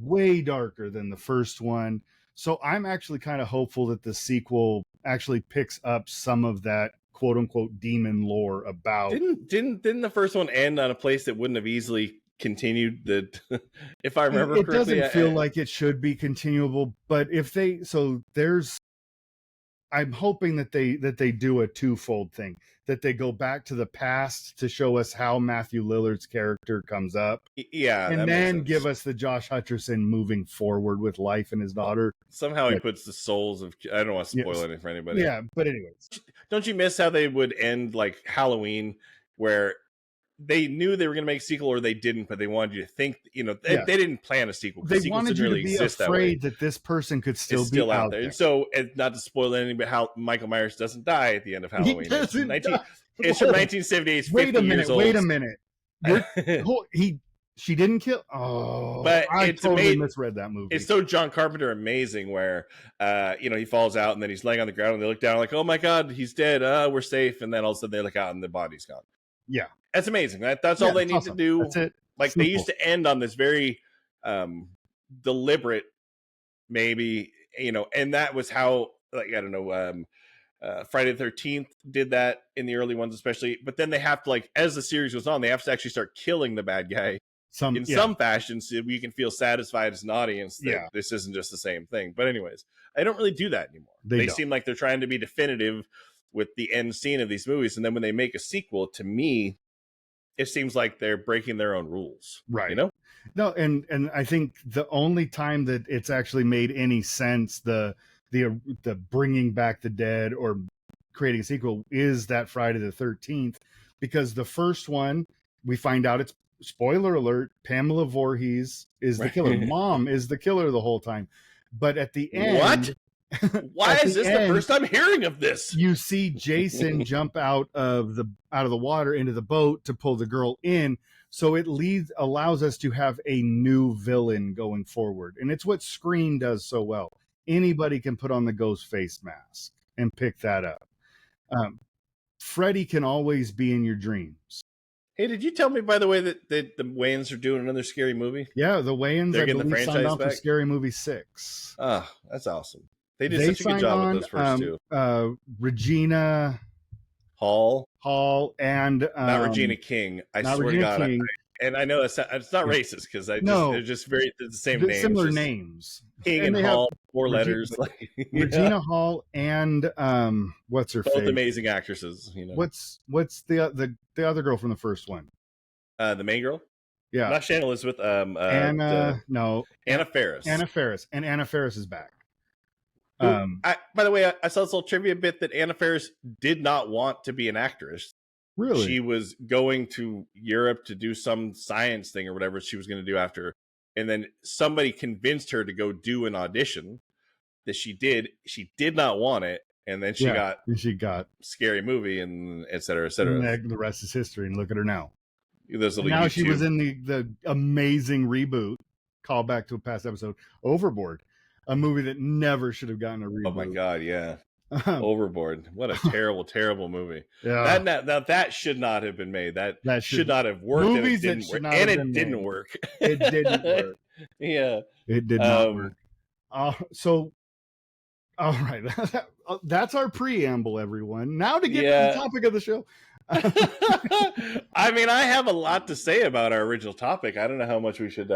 Speaker 1: way darker than the first one. So I'm actually kind of hopeful that the sequel actually picks up some of that quote unquote demon lore about.
Speaker 2: Didn't the first one end on a place that wouldn't have easily continued? That if I remember
Speaker 1: it
Speaker 2: correctly,
Speaker 1: doesn't feel like it should be continuable. But if they, so there's, I'm hoping that they do a twofold thing, that they go back to the past to show us how Matthew Lillard's character comes up.
Speaker 2: Yeah.
Speaker 1: And then give us the Josh Hutcherson moving forward with life and his daughter.
Speaker 2: Somehow he puts the souls of, I don't want to spoil anything for anybody.
Speaker 1: Yeah. But anyways.
Speaker 2: Don't you miss how they would end like Halloween, where they knew they were going to make a sequel or they didn't, but they wanted you to think, they didn't plan a sequel.
Speaker 1: They wanted you to be afraid that this person could still be out there.
Speaker 2: And so, not to spoil anything, but how Michael Myers doesn't die at the end of Halloween. It's from 1978.
Speaker 1: Wait a minute. She didn't kill. Oh,
Speaker 2: but
Speaker 1: I totally misread that movie.
Speaker 2: It's so John Carpenter amazing, where he falls out and then he's laying on the ground and they look down like, oh my god, he's dead. We're safe. And then all of a sudden they look out and the body's gone.
Speaker 1: Yeah,
Speaker 2: that's amazing. That's all they need to do.
Speaker 1: That's it.
Speaker 2: Like Simple. They used to end on this very deliberate, maybe, and that was how, like, I don't know, Friday the 13th did that in the early ones, especially. But then they have to, like, as the series goes on, they have to actually start killing the bad guy in some fashion, so we can feel satisfied as an audience that this isn't just the same thing. But anyways, I don't really do that anymore. They seem like they're trying to be definitive with the end scene of these movies, and then when they make a sequel, to me, it seems like they're breaking their own rules,
Speaker 1: right? No, and I think the only time that it's actually made any sense, the bringing back the dead or creating a sequel, is that Friday the 13th, because the first one we find out, it's spoiler alert, Pamela Voorhees is the killer. Mom is the killer the whole time, but at the end,
Speaker 2: Why is this the first I'm hearing of this?
Speaker 1: You see Jason jump out of the water into the boat to pull the girl in. So it allows us to have a new villain going forward. And it's what Scream does so well. Anybody can put on the ghost face mask and pick that up. Freddy can always be in your dreams.
Speaker 2: Hey, did you tell me, by the way, that the Wayans are doing another Scary Movie?
Speaker 1: Yeah, the Wayans,
Speaker 2: they're getting the franchise
Speaker 1: signed on
Speaker 2: back
Speaker 1: for Scary Movie 6.
Speaker 2: Oh, that's awesome. They did such a good job with those first two.
Speaker 1: Regina
Speaker 2: Hall,
Speaker 1: and
Speaker 2: not Regina King. I swear to God, and I know it's not racist because they're just the same names,
Speaker 1: similar names.
Speaker 2: King and Hall, 4 letters.
Speaker 1: Regina Hall and what's her face?
Speaker 2: Both amazing actresses. You know,
Speaker 1: what's the other girl from the first one?
Speaker 2: The main girl.
Speaker 1: Yeah,
Speaker 2: not Shannon Elizabeth.
Speaker 1: Anna
Speaker 2: Faris.
Speaker 1: Anna Faris, and Anna Faris is back.
Speaker 2: By the way, I saw this little trivia bit that Anna Faris did not want to be an actress.
Speaker 1: Really?
Speaker 2: She was going to Europe to do some science thing or whatever she was going to do after. And then somebody convinced her to go do an audition that she did. She did not want it. And then she got Scary Movie and et cetera, et cetera.
Speaker 1: And the rest is history. And look at her now.
Speaker 2: Now
Speaker 1: she was in the amazing reboot, call back to a past episode, Overboard. A movie that never should have gotten a reboot.
Speaker 2: Oh my God, yeah. Overboard. What a terrible, terrible movie.
Speaker 1: Yeah.
Speaker 2: That should not have been made. That should not have worked.
Speaker 1: Movies
Speaker 2: and it didn't work.
Speaker 1: It didn't work.
Speaker 2: Yeah.
Speaker 1: It did not work. So, all right. That's our preamble, everyone. Now to get to the topic of the show.
Speaker 2: I mean, I have a lot to say about our original topic. I don't know how much we should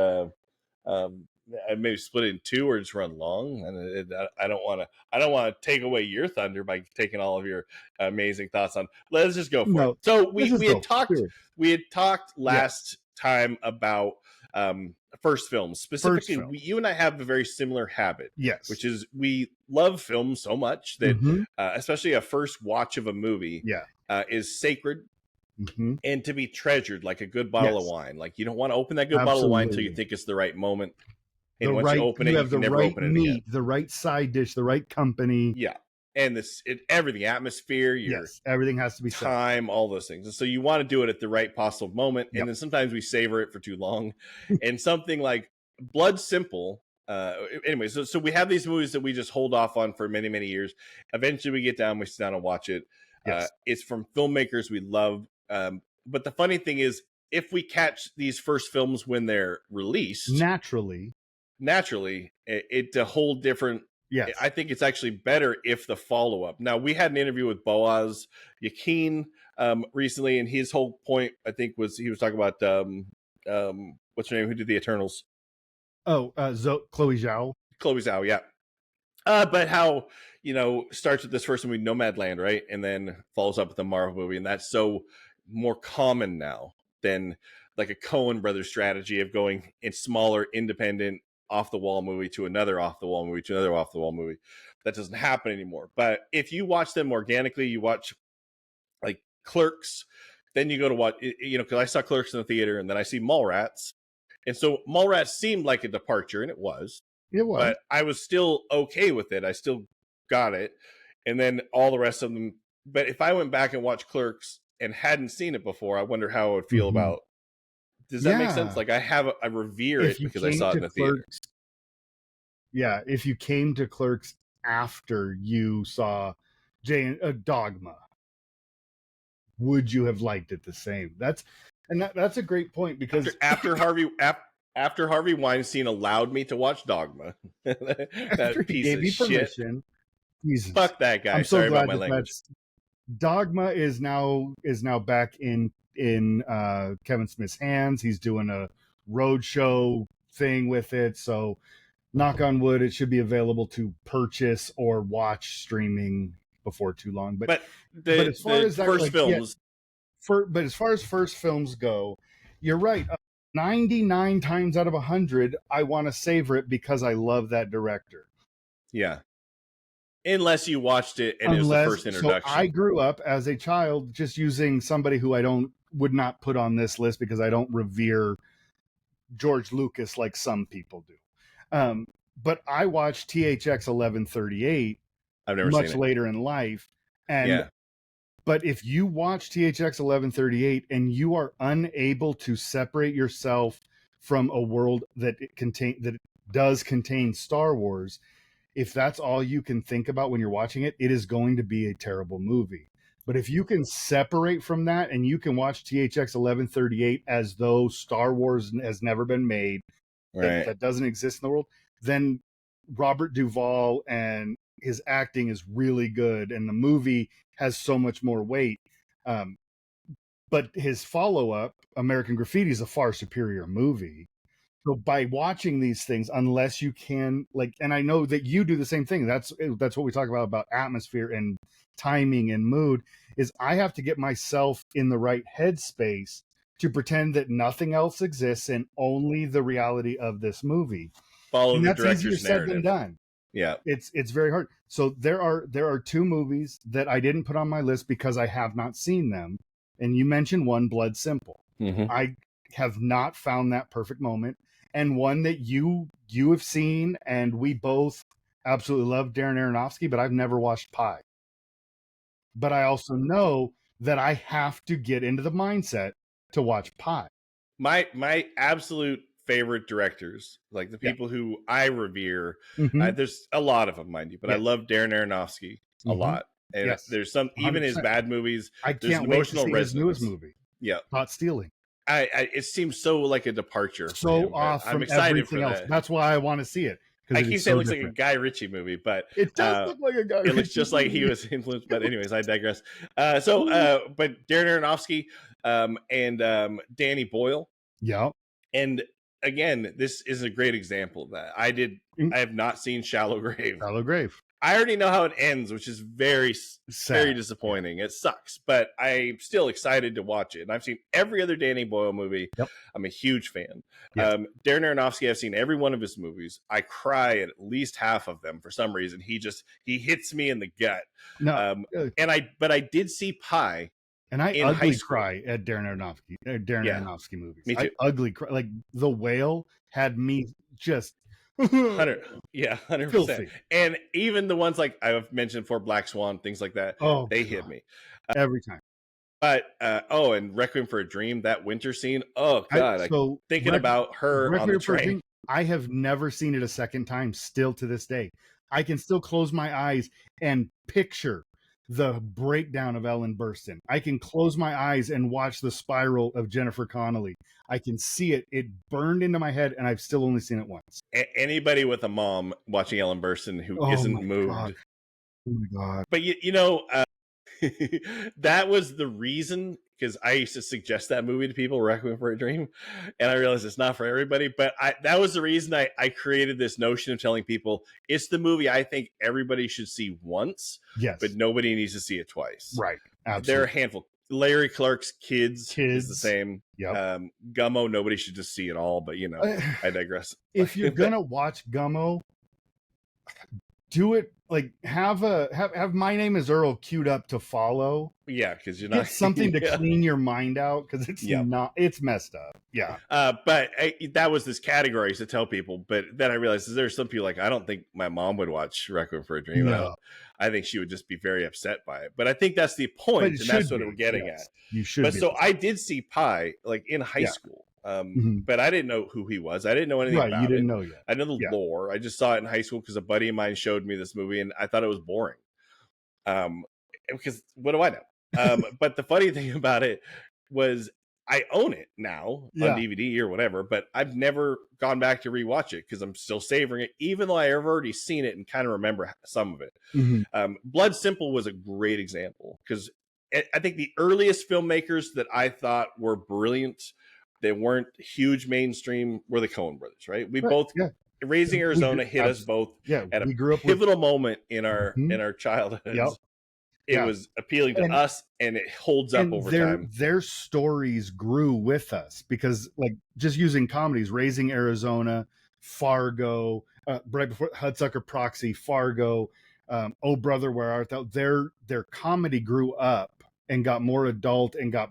Speaker 2: maybe split it in two or just run long. And I don't want to take away your thunder by taking all of your amazing thoughts on. Let's just go for it. So we had talked last time about first films. Specifically, you and I have a very similar habit.
Speaker 1: Yes,
Speaker 2: which is we love film so much that especially a first watch of a movie is sacred. And to be treasured like a good bottle of wine. Like you don't want to open that good bottle of wine until you think it's the right moment. And once you open it, you can never open it again.
Speaker 1: The right side dish, the right company.
Speaker 2: Yeah. And everything, atmosphere,
Speaker 1: everything has to be
Speaker 2: time, all those things. And so you want to do it at the right possible moment. And then sometimes we savor it for too long. And something like Blood Simple. Anyway, so we have these movies that we just hold off on for many, many years. Eventually we get down, we sit down and watch it. It's from filmmakers we love. But the funny thing is, if we catch these first films when they're released,
Speaker 1: naturally,
Speaker 2: it's a whole different. Yes. I think it's actually better if the follow-up. Now, we had an interview with Boaz Yakin recently, and his whole point, I think, was he was talking about what's her name? Who did the Eternals?
Speaker 1: Oh, Chloe Zhao.
Speaker 2: Chloe Zhao, yeah. But how, starts with this first movie, Nomadland, right? And then follows up with the Marvel movie. And that's so more common now than like a Coen brothers strategy of going in smaller, independent, off-the-wall movie to another off-the-wall movie to another off-the-wall movie. That doesn't happen anymore. But if you watch them organically, you watch like Clerks, then you go to watch, because I saw Clerks in the theater and then I see Mallrats. And so Mallrats seemed like a departure, and it was.
Speaker 1: It was.
Speaker 2: But I was still okay with it. I still got it. And then all the rest of them. But if I went back and watched Clerks and hadn't seen it before, I wonder how I would feel about. Does that make sense? Like I revere it because I saw it in the theater.
Speaker 1: Yeah, if you came to Clerks after you saw Dogma, would you have liked it the same? That's a great point because
Speaker 2: after Harvey Weinstein allowed me to watch Dogma, that piece of shit.
Speaker 1: Jesus.
Speaker 2: Fuck that guy.
Speaker 1: I'm so
Speaker 2: Sorry
Speaker 1: glad
Speaker 2: about my language.
Speaker 1: Dogma is now back in Kevin Smith's hands. He's doing a roadshow thing with it. So knock on wood, it should be available to purchase or watch streaming before too long. But as far as first films, but as far as first films go, you're right. 99 times out of 100, I want to savor it because I love that director.
Speaker 2: Yeah. Unless you watched it and it was the first introduction.
Speaker 1: So I grew up as a child just using somebody who I would not put on this list because I don't revere George Lucas like some people do. but I watched THX 1138
Speaker 2: I've never seen
Speaker 1: much
Speaker 2: it.
Speaker 1: later in life, and
Speaker 2: Yeah.
Speaker 1: but if you watch THX 1138 and you are unable to separate yourself from a world that does contain Star Wars, if that's all you can think about when you're watching it, it is going to be a terrible movie. But if you can separate from that and you can watch THX 1138 as though Star Wars has never been made,
Speaker 2: Right.
Speaker 1: that doesn't exist in the world, then Robert Duvall and his acting is really good, and the movie has so much more weight. Um, but his follow-up, American Graffiti, is a far superior movie. So by watching these things, unless you can and I know that you do the same thing. That's what we talk about atmosphere and timing and mood. Is I have to get myself in the right headspace to pretend that nothing else exists and only the reality of this movie.
Speaker 2: Follow
Speaker 1: And
Speaker 2: the
Speaker 1: that's easier
Speaker 2: director's
Speaker 1: said than
Speaker 2: narrative.
Speaker 1: done.
Speaker 2: Yeah.
Speaker 1: It's very hard. So there are two movies that I didn't put on my list because I have not seen them. And you mentioned one, Blood Simple.
Speaker 2: Mm-hmm.
Speaker 1: I have not found that perfect moment. And one that you have seen, and we both absolutely love, Darren Aronofsky, but I've never watched Pi. But I also know that I have to get into the mindset to watch Pi.
Speaker 2: My absolute favorite directors, like the
Speaker 1: Yeah.
Speaker 2: people who I revere,
Speaker 1: Mhm.
Speaker 2: there's a lot of them, mind you, but I
Speaker 1: Yeah.
Speaker 2: love Darren Aronofsky a
Speaker 1: Mhm.
Speaker 2: lot. And
Speaker 1: Yes.
Speaker 2: there's some, even his
Speaker 1: 100%.
Speaker 2: bad movies,
Speaker 1: I
Speaker 2: there's an
Speaker 1: can't wait to
Speaker 2: emotional
Speaker 1: see his newest
Speaker 2: resonance.
Speaker 1: movie,
Speaker 2: Yeah.
Speaker 1: Caught Stealing.
Speaker 2: It seems so like a departure for
Speaker 1: So
Speaker 2: him, but
Speaker 1: off
Speaker 2: I'm
Speaker 1: from
Speaker 2: excited for
Speaker 1: everything else.
Speaker 2: that.
Speaker 1: That's why I want to see it,
Speaker 2: I
Speaker 1: because it
Speaker 2: keep
Speaker 1: is
Speaker 2: saying
Speaker 1: so
Speaker 2: it looks
Speaker 1: different.
Speaker 2: like a Guy Ritchie movie, but
Speaker 1: It does look like a Guy
Speaker 2: it looks
Speaker 1: Ritchie
Speaker 2: just like he
Speaker 1: movie.
Speaker 2: was influenced. But anyways, I digress. But Darren Aronofsky and Danny Boyle.
Speaker 1: Yeah.
Speaker 2: And again, this is a great example of that. I have not seen Shallow Grave.
Speaker 1: Shallow Grave.
Speaker 2: I already know how it ends, which is very
Speaker 1: Sad.
Speaker 2: disappointing. Yeah. It sucks, but I'm still excited to watch it. And I've seen every other Danny Boyle movie.
Speaker 1: Yep.
Speaker 2: I'm a huge fan.
Speaker 1: Yes.
Speaker 2: Darren Aronofsky, I've seen every one of his movies. I cry at least half of them for some reason. He hits me in the gut.
Speaker 1: No.
Speaker 2: But I did see Pi.
Speaker 1: And I
Speaker 2: in
Speaker 1: ugly
Speaker 2: high school.
Speaker 1: cry at Darren Aronofsky movies.
Speaker 2: Me too.
Speaker 1: I ugly cry. Like The Whale had me just
Speaker 2: 100%.
Speaker 1: filthy.
Speaker 2: And even the ones like I've mentioned for Black Swan, things like that, they hit me
Speaker 1: every time.
Speaker 2: But and Requiem for a Dream, that winter scene. Oh God, thinking about her on the train.
Speaker 1: I have never seen it a second time. Still to this day, I can still close my eyes and picture the breakdown of Ellen Burstyn. I can close my eyes and watch the spiral of Jennifer Connelly. I can see it. It burned into my head, and I've still only seen it once.
Speaker 2: Anybody with a mom watching Ellen Burstyn who isn't moved.
Speaker 1: God. Oh my God.
Speaker 2: But you know, that was the reason, because I used to suggest that movie to people, Requiem for a Dream, and I realized it's not for everybody. But that was the reason I created this notion of telling people it's the movie I think everybody should see once,
Speaker 1: yes,
Speaker 2: but nobody needs to see it twice.
Speaker 1: Right. Absolutely.
Speaker 2: There are a handful. Larry Clark's Kids is the same.
Speaker 1: Yep.
Speaker 2: Gummo, nobody should just see it all, but I digress.
Speaker 1: If you're gonna watch Gummo, do it like have My Name Is Earl queued up to follow.
Speaker 2: Yeah, because you're not
Speaker 1: something to clean your mind out, because it's messed up. Yeah.
Speaker 2: But that was this category I used to tell people, but then I realized there's some people like, I don't think my mom would watch Requiem for a Dream.
Speaker 1: No.
Speaker 2: I think she would just be very upset by it. But I think that's the point, and that's what we're getting at.
Speaker 1: You should.
Speaker 2: But so I did see Pi like in high school. But I didn't know who he was. I didn't know anything about it.
Speaker 1: You didn't know yet.
Speaker 2: I know the lore. I just saw it in high school because a buddy of mine showed me this movie, and I thought it was boring. Because what do I know? But the funny thing about it was I own it now on DVD or whatever, but I've never gone back to rewatch it because I'm still savoring it, even though I've already seen it and kind of remember some of it. Blood Simple was a great example, because I think the earliest filmmakers that I thought were brilliant, they weren't huge mainstream, were the Coen brothers, right? We both Raising Arizona hit us both at a pivotal moment in our childhoods. It was appealing to us, and it holds up over time.
Speaker 1: Their stories grew with us, because, like, just using comedies, Raising Arizona, Fargo, right before Hudsucker Proxy, Fargo, Oh Brother, Where Art Thou? Their comedy grew up and got more adult and got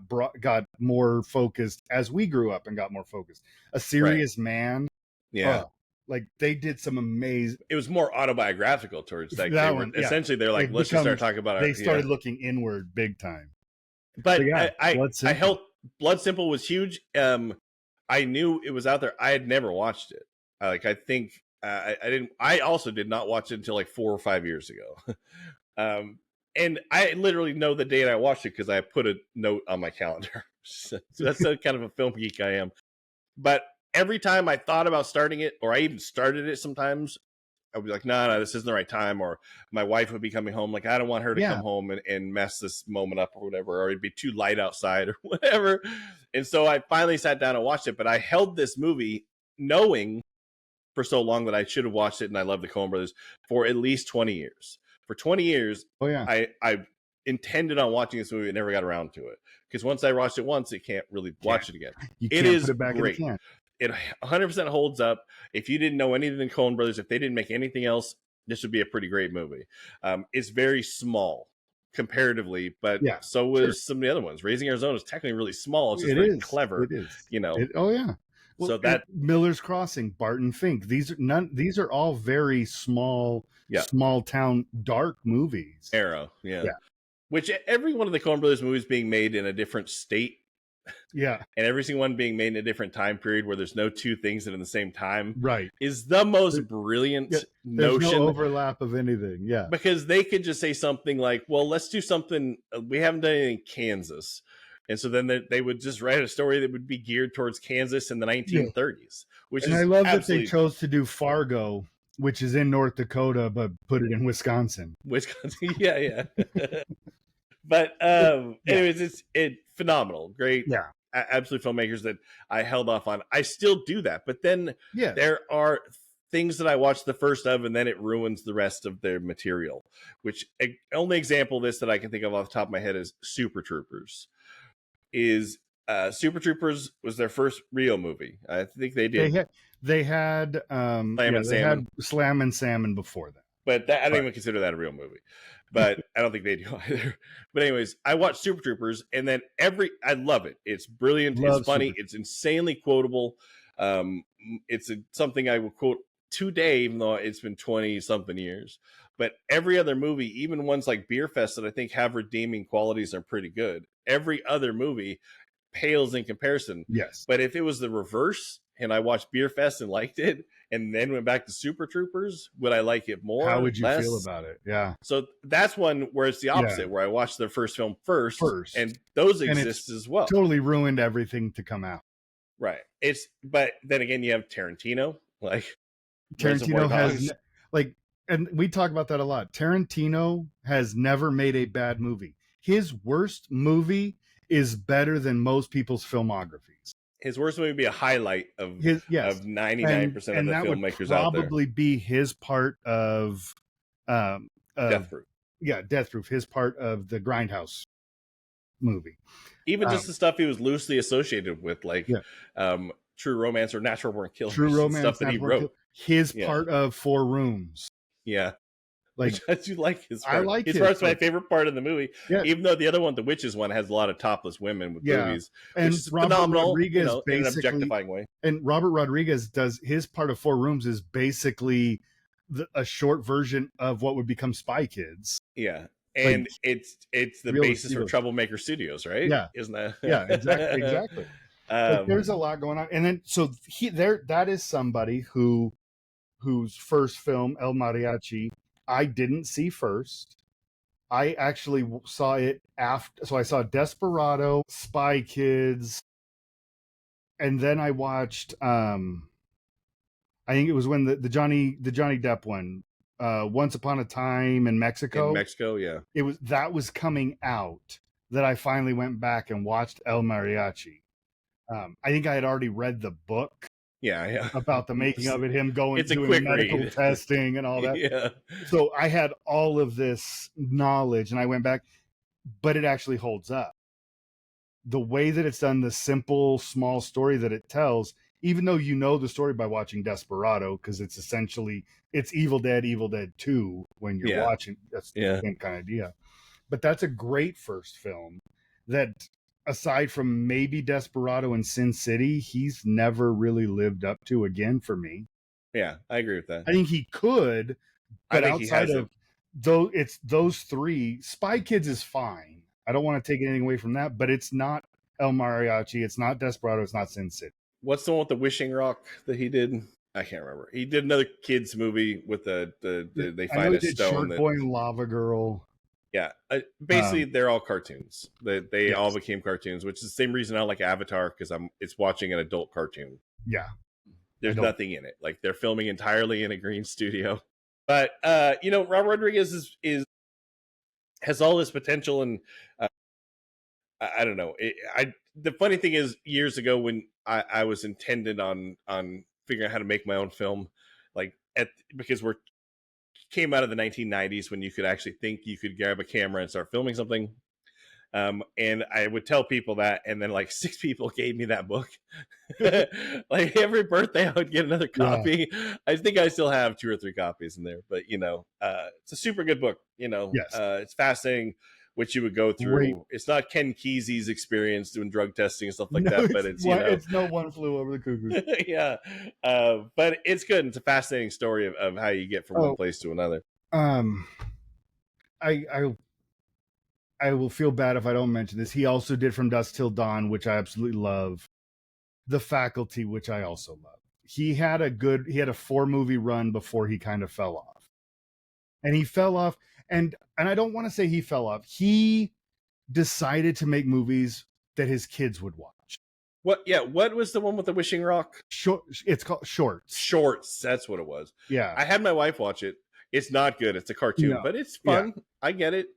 Speaker 1: more focused as we grew up and got more focused. A Serious Man.
Speaker 2: Yeah.
Speaker 1: Like they did some amazing.
Speaker 2: It was more autobiographical towards like
Speaker 1: That
Speaker 2: they were
Speaker 1: one, yeah.
Speaker 2: essentially they're like,
Speaker 1: It
Speaker 2: let's just start
Speaker 1: becomes
Speaker 2: talking about
Speaker 1: they
Speaker 2: it. Yeah.
Speaker 1: started looking inward big time.
Speaker 2: But
Speaker 1: yeah, Blood
Speaker 2: I
Speaker 1: Simple.
Speaker 2: held Blood Simple was huge. I knew it was out there. I had never watched it. I think I didn't. I also did not watch it until like 4 or 5 years ago. And I literally know the date I watched it because I put a note on my calendar. So that's a kind of a film geek I am. But every time I thought about starting it, or I even started it sometimes, I would be like, no, this isn't the right time. Or my wife would be coming home. Like, I don't want her to come home and mess this moment up or whatever, or it'd be too light outside or whatever. And so I finally sat down and watched it. But I held this movie knowing for so long that I should have watched it. And I love the Coen brothers for at least 20 years. For 20 years, I intended on watching this movie and never got around to it. Because once I watched it once, you can't really watch it again.
Speaker 1: You can't put it back
Speaker 2: great.
Speaker 1: in the can.
Speaker 2: It 100% holds up. If you didn't know anything of the Coen brothers, if they didn't make anything else, this would be a pretty great movie. It's very small comparatively, but so was some of the other ones. Raising Arizona is technically really small. It's just very clever.
Speaker 1: It is.
Speaker 2: You know.
Speaker 1: Well,
Speaker 2: so that
Speaker 1: Miller's Crossing, Barton Fink. These are all very small, small town dark movies.
Speaker 2: Arrow, which every one of the Coen brothers movies being made in a different state.
Speaker 1: Yeah.
Speaker 2: And every single one being made in a different time period where there's no two things that are in the same time.
Speaker 1: Right.
Speaker 2: Is the most brilliant notion.
Speaker 1: There's no overlap of anything. Yeah.
Speaker 2: Because they could just say something like, well, let's do something. We haven't done anything in Kansas. And so then they would just write a story that would be geared towards Kansas in the 1930s.
Speaker 1: And I love that they chose to do Fargo, which is in North Dakota, but put it in Wisconsin.
Speaker 2: Yeah. But anyways, it's phenomenal. Great.
Speaker 1: Yeah.
Speaker 2: Absolute filmmakers that I held off on. I still do that. But then there are things that I watch the first of, and then it ruins the rest of their material. Which only example of this that I can think of off the top of my head is Super Troopers. Super Troopers was their first real movie. I think they did.
Speaker 1: They had Slam and Salmon before that.
Speaker 2: But I don't even consider that a real movie. But I don't think they do either. But anyways, I watched Super Troopers, and then I love it. It's brilliant. It's funny. It's insanely quotable. It's something I will quote today, even though it's been 20-something years. But every other movie, even ones like Beer Fest that I think have redeeming qualities are pretty good. Every other movie pales in comparison.
Speaker 1: Yes.
Speaker 2: But if it was the reverse, and I watched Beer Fest and liked it, and then went back to Super Troopers, would I like it more?
Speaker 1: How would you feel about it? Yeah.
Speaker 2: So that's one where it's the opposite, where I watched their first film first, and those exist as well.
Speaker 1: Totally ruined everything to come out.
Speaker 2: Right. But then again, you have Tarantino. Like
Speaker 1: Tarantino has and we talk about that a lot. Tarantino has never made a bad movie. His worst movie is better than most people's filmographies.
Speaker 2: His worst movie would be a highlight of 99% of the filmmakers out there.
Speaker 1: Would probably be his part of
Speaker 2: Death Proof.
Speaker 1: Yeah, Death Proof. His part of the Grindhouse movie.
Speaker 2: Even just the stuff he was loosely associated with, like True Romance or Natural Born Killers.
Speaker 1: True Romance,
Speaker 2: stuff that he wrote.
Speaker 1: His part of Four Rooms.
Speaker 2: Yeah.
Speaker 1: Like,
Speaker 2: I do like his part.
Speaker 1: I like
Speaker 2: his part's my favorite part of the movie.
Speaker 1: Yeah.
Speaker 2: Even though the other one, the Witches one, has a lot of topless women with boobies,
Speaker 1: and
Speaker 2: which is
Speaker 1: Robert
Speaker 2: phenomenal,
Speaker 1: Rodriguez
Speaker 2: in an objectifying way.
Speaker 1: And Robert Rodriguez does his part of Four Rooms is basically a short version of what would become Spy Kids.
Speaker 2: Yeah, and it's the basis for Troublemaker Studios, right?
Speaker 1: Yeah,
Speaker 2: isn't that?
Speaker 1: Yeah, exactly. There's a lot going on, and then so that is somebody whose first film El Mariachi I didn't see first. I actually saw it after. So I saw Desperado, Spy Kids, and then I watched. I think it was when the Johnny Depp one, Once Upon a Time in Mexico.
Speaker 2: In Mexico, yeah.
Speaker 1: That was coming out that I finally went back and watched El Mariachi. I think I had already read the book.
Speaker 2: Yeah.
Speaker 1: About the making of it, him doing medical testing and all that.
Speaker 2: Yeah.
Speaker 1: So I had all of this knowledge and I went back, but it actually holds up. The way that it's done, the simple, small story that it tells, even though you know the story by watching Desperado, because it's Evil Dead 2 when you're watching. That's the same kind of idea. But that's a great first film that, aside from maybe Desperado and Sin City, he's never really lived up to again for me.
Speaker 2: Yeah, I agree with that.
Speaker 1: I think he could,
Speaker 2: I
Speaker 1: but
Speaker 2: think he
Speaker 1: outside
Speaker 2: has a
Speaker 1: of though it's those three, Spy Kids is fine. I don't want to take anything away from that, but it's not El Mariachi, it's not Desperado, it's not Sin City.
Speaker 2: what's the one with the wishing rock that he did? I can't remember. He did another kids movie with they
Speaker 1: I know
Speaker 2: find
Speaker 1: he
Speaker 2: a
Speaker 1: did
Speaker 2: stone
Speaker 1: Shark
Speaker 2: that
Speaker 1: Boy and Lava Girl.
Speaker 2: yeah. Basically, they're all cartoons. They all
Speaker 1: Yes.
Speaker 2: became cartoons, which is the same reason I like Avatar because it's watching an adult cartoon.
Speaker 1: Yeah.
Speaker 2: There's nothing in it. Like they're filming entirely in a green studio. But Robert Rodriguez is has all this potential, and I don't know. The funny thing is, years ago when I was intended on figuring out how to make my own film, like because we're came out of the 1990s when you could actually think you could grab a camera and start filming something. And I would tell people that, and then like 6 people gave me that book. Like every birthday, I would get another copy. Yeah. I think I still have 2 or 3 copies in there, but it's a super good book.
Speaker 1: Yes.
Speaker 2: It's fascinating what you would go through. Great. It's not Ken Kesey's experience doing drug testing and stuff like that, but it's
Speaker 1: it's no One Flew Over the Cuckoo's.
Speaker 2: Yeah, but it's good. It's a fascinating story of how you get from one place to another.
Speaker 1: I will feel bad if I don't mention this. He also did From Dusk Till Dawn, which I absolutely love. The Faculty, which I also love. He had a 4-movie run before he kind of fell off. And he fell off, and I don't want to say he fell off. He decided to make movies that his kids would watch.
Speaker 2: What was the one with the wishing rock?
Speaker 1: It's called Shorts.
Speaker 2: Shorts, that's what it was.
Speaker 1: Yeah.
Speaker 2: I had my wife watch it. It's not good. It's a cartoon, but it's fun. Yeah. I get it.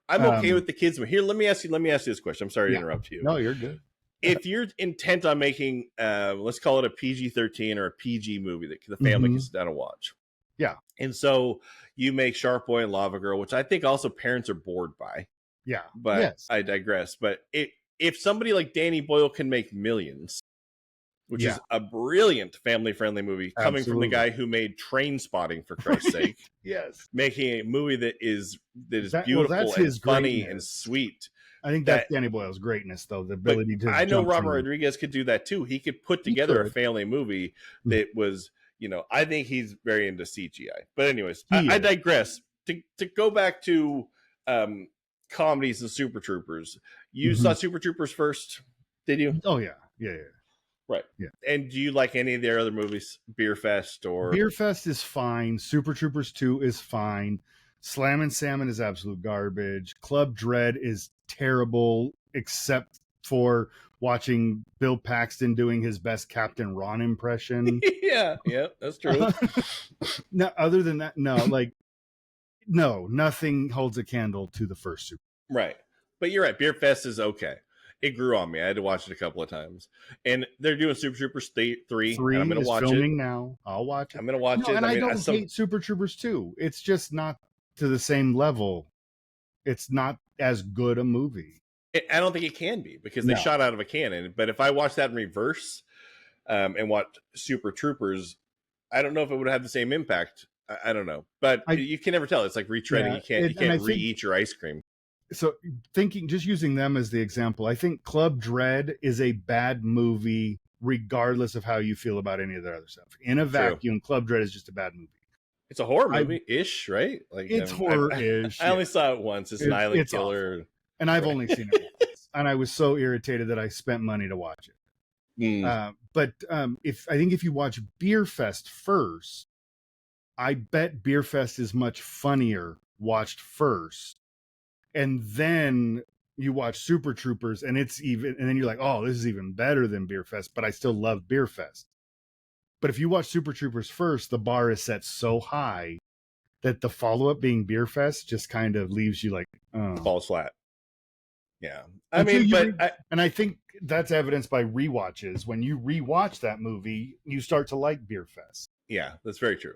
Speaker 2: I'm okay with the kids. Here, let me ask you this question. I'm sorry to interrupt you.
Speaker 1: No, you're good.
Speaker 2: If you're intent on making, let's call it a PG-13 or a PG movie that the family can sit down and watch.
Speaker 1: Yeah.
Speaker 2: And so you make Shark Boy and Lava Girl, which I think also parents are bored by.
Speaker 1: Yeah.
Speaker 2: But yes. I digress. But if somebody like Danny Boyle can make Millions, which is a brilliant family-friendly movie coming from the guy who made Train Spotting, for Christ's sake.
Speaker 1: Yes.
Speaker 2: Making a movie that is beautiful and funny and sweet.
Speaker 1: I think that's Danny Boyle's greatness, though, the ability to.
Speaker 2: I know Robert Rodriguez could do that too. He could put together a family movie that was, I think he's very into CGI. But anyways, I digress. To go back to comedies and Super Troopers, you saw Super Troopers first, did you?
Speaker 1: Oh yeah.
Speaker 2: Right.
Speaker 1: Yeah.
Speaker 2: And do you like any of their other movies? Beer Fest or
Speaker 1: Beer Fest is fine. Super Troopers 2 is fine. Slammin' Salmon is absolute garbage. Club Dread is terrible, except for watching Bill Paxton doing his best Captain Ron impression.
Speaker 2: yeah, that's true.
Speaker 1: No, other than that, nothing holds a candle to the first Super.
Speaker 2: Right. But you're right. Beer Fest is okay. It grew on me. I had to watch it a couple of times. And they're doing Super Troopers 3. And I'm going to watch
Speaker 1: filming now. I'll watch it.
Speaker 2: I'm going to watch it.
Speaker 1: And I don't hate Super Troopers 2. It's just not to the same level. It's not as good a movie.
Speaker 2: I don't think it can be because they shot out of a cannon. But if I watch that in reverse and watch Super Troopers, I don't know if it would have the same impact. I don't know. But you can never tell. It's like retreading. You can't re-eat your ice cream.
Speaker 1: So just using them as the example, I think Club Dread is a bad movie regardless of how you feel about any of their other stuff. In a vacuum, Club Dread is just a bad movie.
Speaker 2: It's a horror movie-ish, right? Like
Speaker 1: it's horror-ish.
Speaker 2: I only saw it once. It's an island killer.
Speaker 1: Awful. And I've only seen it once. And I was so irritated that I spent money to watch it. But if you watch Beer Fest first, I bet Beer Fest is much funnier watched first. And then you watch Super Troopers and then you're like, oh, this is even better than Beer Fest, but I still love Beer Fest. But if you watch Super Troopers first, the bar is set so high that the follow-up being Beer Fest just kind of leaves you like, oh.
Speaker 2: Falls flat. Yeah.
Speaker 1: I think that's evidenced by rewatches. When you rewatch that movie, you start to like Beer Fest.
Speaker 2: Yeah, that's very true.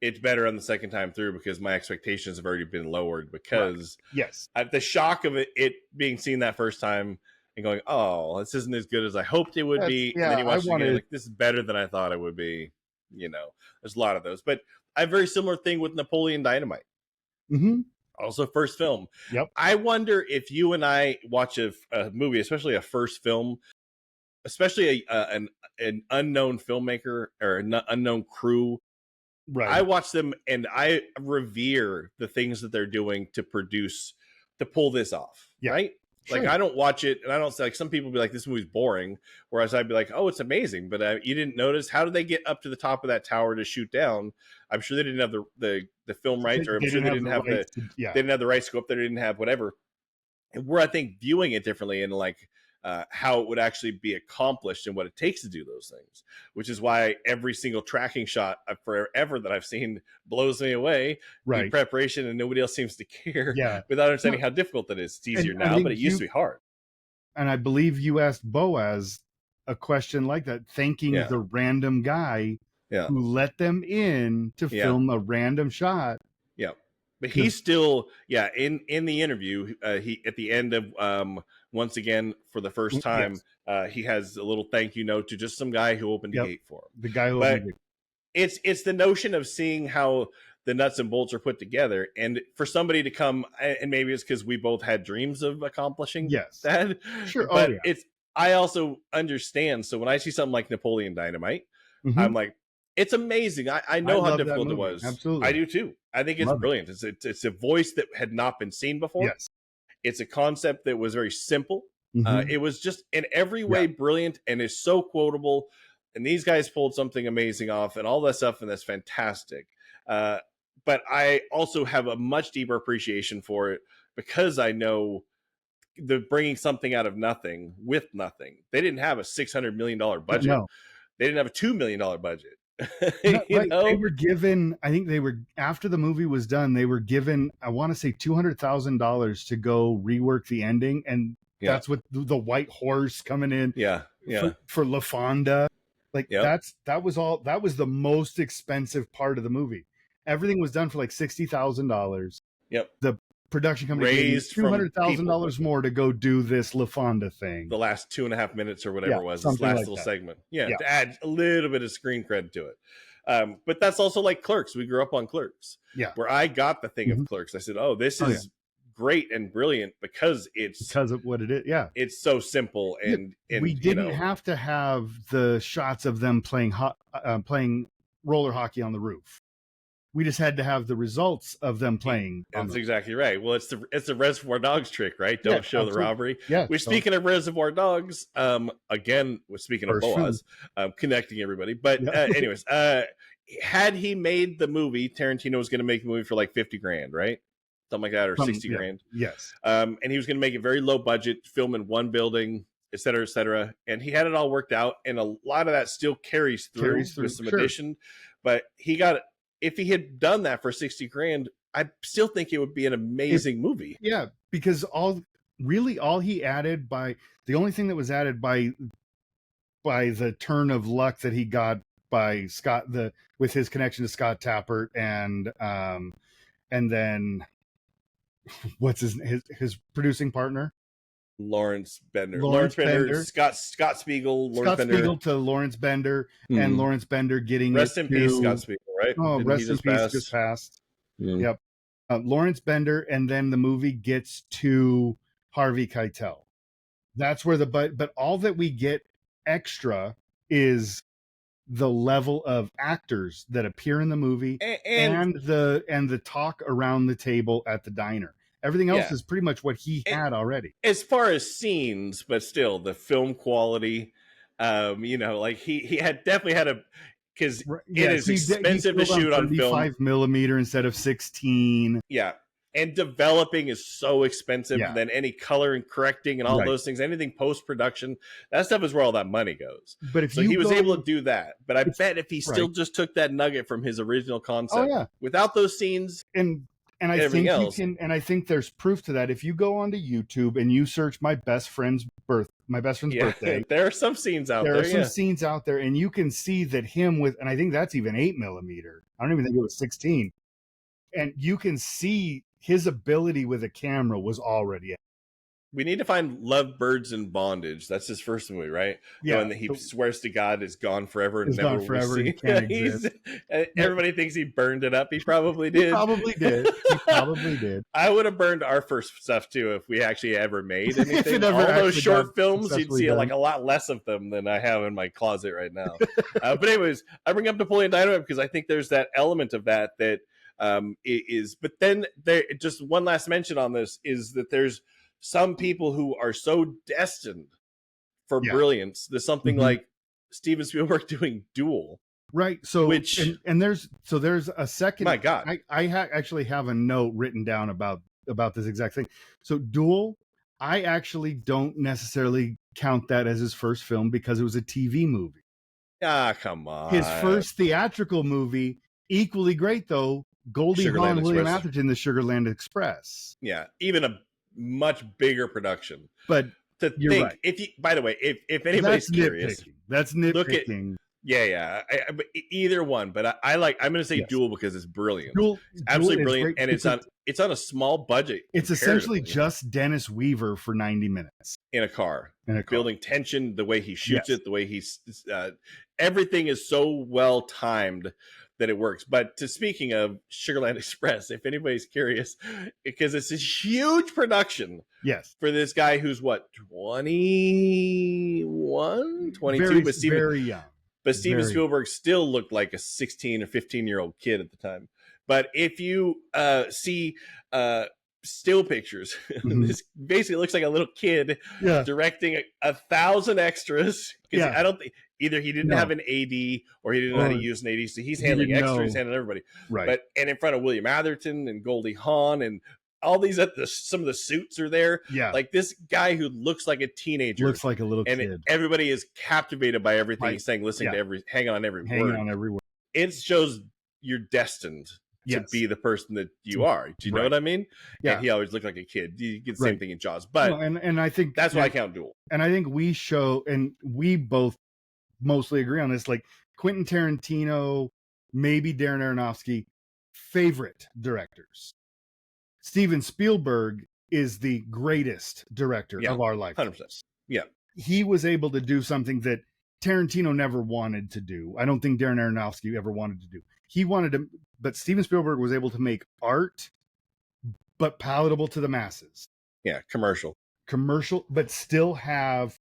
Speaker 2: It's better on the second time through because my expectations have already been lowered because the shock of it being seen that first time and going, oh, this isn't as good as I hoped it would be. And then you watch it again, like, this is better than I thought it would be. There's a lot of those. But I have a very similar thing with Napoleon Dynamite.
Speaker 1: Mm-hmm.
Speaker 2: Also first film.
Speaker 1: Yep.
Speaker 2: I wonder if you and I watch a movie, especially a first film, especially an unknown filmmaker or an unknown crew, I
Speaker 1: Right.
Speaker 2: watch them and I revere the things that they're doing to pull this off,
Speaker 1: Yeah.
Speaker 2: right? Like,
Speaker 1: Sure.
Speaker 2: I don't watch it and I don't, like, some people be like, this movie's boring, whereas I'd be like, oh, it's amazing, but you didn't notice, how did they get up to the top of that tower to shoot down? I'm sure they didn't have the film
Speaker 1: They
Speaker 2: rights, or I'm sure
Speaker 1: didn't
Speaker 2: they
Speaker 1: have
Speaker 2: didn't
Speaker 1: the
Speaker 2: have
Speaker 1: rights to,
Speaker 2: they didn't have the rights to go up there, they didn't have whatever. And we're, I think, viewing it differently, and like, how it would actually be accomplished and what it takes to do those things, which is why every single tracking shot forever that I've seen blows me away. The
Speaker 1: right.
Speaker 2: preparation, and nobody else seems to care
Speaker 1: Yeah.
Speaker 2: without
Speaker 1: No,
Speaker 2: understanding how difficult that is. It's easier
Speaker 1: and I
Speaker 2: now, but
Speaker 1: think
Speaker 2: it used to be hard.
Speaker 1: I believe you asked Boaz a question like that, thanking
Speaker 2: Yeah,
Speaker 1: the random guy
Speaker 2: yeah,
Speaker 1: who let them in to
Speaker 2: yeah,
Speaker 1: film a random shot.
Speaker 2: yeah. But he's
Speaker 1: Because
Speaker 2: still, yeah, in the interview, he, at the end of, once again, for the first time,
Speaker 1: yes,
Speaker 2: he has a little thank you note to just some guy who opened a
Speaker 1: yep,
Speaker 2: gate for him.
Speaker 1: the guy who
Speaker 2: But
Speaker 1: opened it.
Speaker 2: it's the notion of seeing how the nuts and bolts are put together, and for somebody to come, and maybe it's because we both had dreams of accomplishing
Speaker 1: Yes,
Speaker 2: that,
Speaker 1: sure. Oh
Speaker 2: but
Speaker 1: yeah.
Speaker 2: it's, I also understand. So when I see something like Napoleon Dynamite,
Speaker 1: Hmm.
Speaker 2: I'm like, it's amazing. I
Speaker 1: I
Speaker 2: know how
Speaker 1: love that
Speaker 2: difficult it
Speaker 1: movie.
Speaker 2: was. I
Speaker 1: Absolutely,
Speaker 2: do too. I think it's
Speaker 1: love it.
Speaker 2: brilliant. It's a voice that had not been seen before.
Speaker 1: Yes.
Speaker 2: It's a concept that was very simple.
Speaker 1: Hmm.
Speaker 2: It was just in every
Speaker 1: Yeah.
Speaker 2: way brilliant, and is so quotable. And these guys pulled something amazing off, and all that stuff, and that's fantastic. Uh, but I also have a much deeper appreciation for it because I know the bringing something out of nothing with nothing. They didn't have a $600 million budget.
Speaker 1: No.
Speaker 2: They didn't have a $2 million budget.
Speaker 1: No,
Speaker 2: you
Speaker 1: right. They
Speaker 2: know?
Speaker 1: were given, I think they were, after the movie was done, they were given, I want to say $200,000 to go rework the ending. And
Speaker 2: Yeah,
Speaker 1: that's what the white horse coming in
Speaker 2: yeah, yeah,
Speaker 1: for La Fonda. Like
Speaker 2: yep,
Speaker 1: that was the most expensive part of the movie. Everything was done for like $60,000.
Speaker 2: yep.
Speaker 1: The production company gave him
Speaker 2: Raised
Speaker 1: two
Speaker 2: from
Speaker 1: hundred thousand
Speaker 2: people.
Speaker 1: dollars more to go do this La Fonda thing.
Speaker 2: The last 2.5 minutes or
Speaker 1: Yeah,
Speaker 2: whatever it was, this
Speaker 1: something
Speaker 2: last
Speaker 1: like
Speaker 2: little
Speaker 1: that.
Speaker 2: segment. Yeah,
Speaker 1: Yeah.
Speaker 2: to add a little bit of screen cred to it. But that's also like Clerks. We grew up on Clerks,
Speaker 1: Yeah.
Speaker 2: where I got the thing of
Speaker 1: Mhm.
Speaker 2: Clerks. I said, oh, this
Speaker 1: Oh yeah.
Speaker 2: is great and brilliant because
Speaker 1: Because of what it is. Yeah.
Speaker 2: it's so simple,
Speaker 1: Yeah, we
Speaker 2: and
Speaker 1: didn't have to have the shots of them playing roller hockey on the roof. We just had to have the results of them playing on
Speaker 2: that's
Speaker 1: the roof.
Speaker 2: exactly right. Well, it's the Reservoir Dogs trick, right?
Speaker 1: Yeah,
Speaker 2: Don't show the
Speaker 1: absolutely.
Speaker 2: robbery.
Speaker 1: Yeah.
Speaker 2: We're
Speaker 1: So
Speaker 2: speaking of Reservoir Dogs. Again, we're speaking of
Speaker 1: first film.
Speaker 2: Boaz, connecting everybody. But
Speaker 1: Yeah.
Speaker 2: anyways, had he made the movie, Tarantino was going to make the movie for like 50 grand, right? Something like that, or 60
Speaker 1: Yeah.
Speaker 2: grand.
Speaker 1: Yes.
Speaker 2: And he was going to make it very low budget, film in one building, et cetera, et cetera. And he had it all worked out, and a lot of that still carries through with some
Speaker 1: Sure.
Speaker 2: addition. But if he had done that for 60 grand, I still think it would be an amazing movie.
Speaker 1: Yeah, because all he added the only thing that was added by the turn of luck that he got by Scott with his connection to Scott Tappert and then what's his producing partner?
Speaker 2: Lawrence Bender,
Speaker 1: Bender.
Speaker 2: Scott Spiegel,
Speaker 1: Scott Spiegel to Lawrence Bender, and Lawrence Bender getting
Speaker 2: rest in peace, Scott Spiegel. Right?
Speaker 1: Oh,
Speaker 2: Didn't
Speaker 1: rest
Speaker 2: he
Speaker 1: in
Speaker 2: just
Speaker 1: peace,
Speaker 2: pass?
Speaker 1: just passed.
Speaker 2: Mm.
Speaker 1: Yep. Lawrence Bender, and then the movie gets to Harvey Keitel. That's where but all that we get extra is the level of actors that appear in the movie and the talk around the table at the diner. Everything else
Speaker 2: Yeah.
Speaker 1: is pretty much what he had already.
Speaker 2: As far as scenes, but still the film quality, like he had definitely had because it is expensive to shoot on film.
Speaker 1: 35 millimeter instead of 16.
Speaker 2: Yeah. And developing is so expensive.
Speaker 1: Yeah.
Speaker 2: Than any color and correcting and all
Speaker 1: Right.
Speaker 2: those things. Anything post-production, that stuff is where all that money goes.
Speaker 1: But if
Speaker 2: So he was able to do that. But I bet if he still just took that nugget from his original concept, without those scenes
Speaker 1: and I think you can, and I think there's proof to that. If you go onto YouTube and you search my best friend's birthday,
Speaker 2: there are some scenes out there.
Speaker 1: There are some scenes out there, and you can see that and I think that's even 8 millimeter. I don't even think it was 16. And you can see his ability with a camera was already
Speaker 2: We need to find Love Birds in Bondage. That's his first movie, right? The
Speaker 1: Yeah,
Speaker 2: one that he swears to God is gone forever and
Speaker 1: it's
Speaker 2: never
Speaker 1: gone
Speaker 2: will be
Speaker 1: forever and
Speaker 2: seen.
Speaker 1: can't exist.
Speaker 2: Everybody thinks he burned it up. He probably
Speaker 1: He
Speaker 2: did.
Speaker 1: probably did. He probably did.
Speaker 2: I would have burned our first stuff too if we actually ever made
Speaker 1: If
Speaker 2: anything.
Speaker 1: it ever
Speaker 2: All those
Speaker 1: actually
Speaker 2: short
Speaker 1: got
Speaker 2: films, you'd
Speaker 1: successfully
Speaker 2: see
Speaker 1: done.
Speaker 2: like a lot less of them than I have in my closet right now. But anyways, I bring up Napoleon Dynamite because I think there's that element of that is. But then there, just one last mention on this is that there's some people who are so destined for
Speaker 1: Yeah.
Speaker 2: brilliance. There's something
Speaker 1: Mhm.
Speaker 2: like Steven Spielberg doing Duel.
Speaker 1: Right. So,
Speaker 2: Which-
Speaker 1: and there's a second.
Speaker 2: My God.
Speaker 1: I actually have a note written down about this exact thing. So, Duel, I actually don't necessarily count that as his first film because it was a TV movie.
Speaker 2: Ah, come on.
Speaker 1: His first theatrical movie, equally great though, Goldie Hawn,
Speaker 2: Sugarland
Speaker 1: William
Speaker 2: Express.
Speaker 1: Atherton, The Sugarland Express.
Speaker 2: Yeah, even a much bigger production.
Speaker 1: But
Speaker 2: To
Speaker 1: you're
Speaker 2: think,
Speaker 1: right.
Speaker 2: if you, by the way, if anybody's
Speaker 1: That's
Speaker 2: curious,
Speaker 1: nitpicking. That's nitpicking.
Speaker 2: yeah, but either one. But I'm going to say
Speaker 1: Yes.
Speaker 2: Duel because it's brilliant.
Speaker 1: Duel
Speaker 2: Absolutely
Speaker 1: is
Speaker 2: brilliant,
Speaker 1: great
Speaker 2: and it's on a small budget.
Speaker 1: It's essentially
Speaker 2: comparatively,
Speaker 1: just Dennis Weaver for 90 minutes
Speaker 2: in a car,
Speaker 1: in a car.
Speaker 2: building tension, the way he shoots
Speaker 1: Yes.
Speaker 2: it, the way he's everything is so well timed that it works. But speaking of Sugarland Express, if anybody's curious, because it's a huge production.
Speaker 1: Yes.
Speaker 2: For this guy who's what, 21, 22,
Speaker 1: very,
Speaker 2: but Steven,
Speaker 1: very young.
Speaker 2: but Steven
Speaker 1: very-
Speaker 2: Spielberg still looked like a 16 or 15-year-old kid at the time. But if you see still pictures,
Speaker 1: Mhm.
Speaker 2: this basically looks like a little kid
Speaker 1: Yeah.
Speaker 2: directing 1,000 extras.
Speaker 1: Yeah.
Speaker 2: I don't think either he didn't have an AD or he didn't know how to use an AD, so he's
Speaker 1: he
Speaker 2: handling
Speaker 1: didn't
Speaker 2: extras,
Speaker 1: know.
Speaker 2: he's handling everybody.
Speaker 1: Right.
Speaker 2: But and in front of William Atherton and Goldie Hawn and all these, some of the suits are there.
Speaker 1: Yeah.
Speaker 2: Like this guy who looks like a teenager,
Speaker 1: Looks like a little
Speaker 2: and
Speaker 1: kid.
Speaker 2: everybody is captivated by everything
Speaker 1: Right.
Speaker 2: he's saying, listening
Speaker 1: Yeah.
Speaker 2: to hanging on every
Speaker 1: Hanging
Speaker 2: word.
Speaker 1: on every word.
Speaker 2: It shows you're destined to
Speaker 1: Yes.
Speaker 2: be the person that you are. Do you know
Speaker 1: Right.
Speaker 2: what I mean?
Speaker 1: Yeah.
Speaker 2: And he always looked like a kid. You get the same
Speaker 1: Right.
Speaker 2: thing in Jaws, but
Speaker 1: No, and I think
Speaker 2: that's why I count Duel.
Speaker 1: And I think we show, and we both mostly agree on this, like Quentin Tarantino, maybe Darren Aronofsky, favorite directors. Steven Spielberg is the greatest director
Speaker 2: Yeah,
Speaker 1: of our life.
Speaker 2: 100%. Yeah.
Speaker 1: He was able to do something that Tarantino never wanted to do. I don't think Darren Aronofsky ever wanted to do. He wanted to, but Steven Spielberg was able to make art, but palatable to the masses.
Speaker 2: Yeah, commercial,
Speaker 1: but still have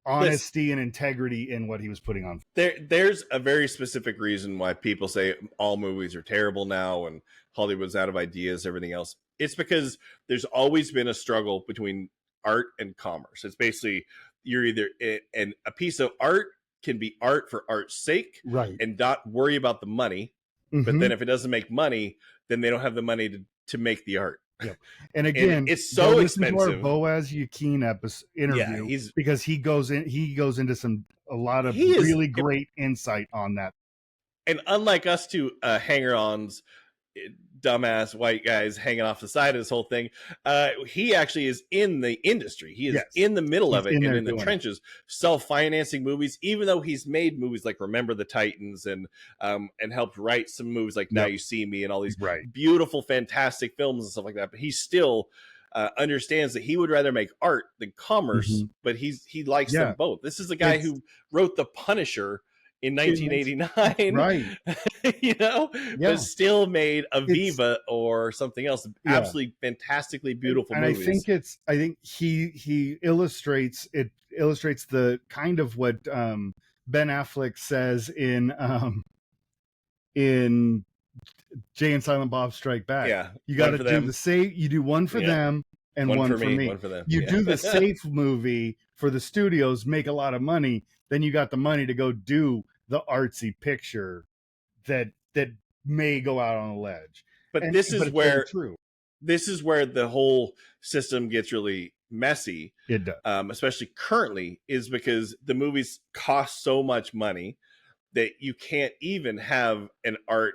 Speaker 1: honesty and integrity in what he was putting on.
Speaker 2: There's a very specific reason why people say all movies are terrible now and Hollywood's out of ideas, everything else. It's because there's always been a struggle between art and commerce. It's basically you're either and a piece of art can be art for art's sake,
Speaker 1: right,
Speaker 2: and not worry about the money.
Speaker 1: Mm-hmm.
Speaker 2: But then if it doesn't make money, then they don't have the money to make the art.
Speaker 1: Yep. And again,
Speaker 2: it's so expensive.
Speaker 1: To our Boaz Yakin interview, because he goes into a lot of really great insight on that.
Speaker 2: And unlike us two hanger-ons, dumbass white guys hanging off the side of this whole thing, he actually is in the industry. He is in the middle of it and in the trenches, self-financing movies, even though he's made movies like Remember the Titans and helped write some movies like Now You See Me and all these beautiful, fantastic films and stuff like that. But he still understands that he would rather make art than commerce, but he likes them both. This is the guy who wrote The Punisher in 1989,
Speaker 1: right?
Speaker 2: But still made Aviva or something else. Absolutely fantastically beautiful movies.
Speaker 1: I think he illustrates the kind of what Ben Affleck says in Jay and Silent Bob Strike Back.
Speaker 2: Yeah,
Speaker 1: you got to do you do one for them and one for me.
Speaker 2: One for them.
Speaker 1: You do the safe movie for the studios, make a lot of money, then you got the money to go do the artsy picture that may go out on a ledge.
Speaker 2: But this is where the whole system gets really messy.
Speaker 1: It does.
Speaker 2: Especially currently, is because the movies cost so much money that you can't even have an art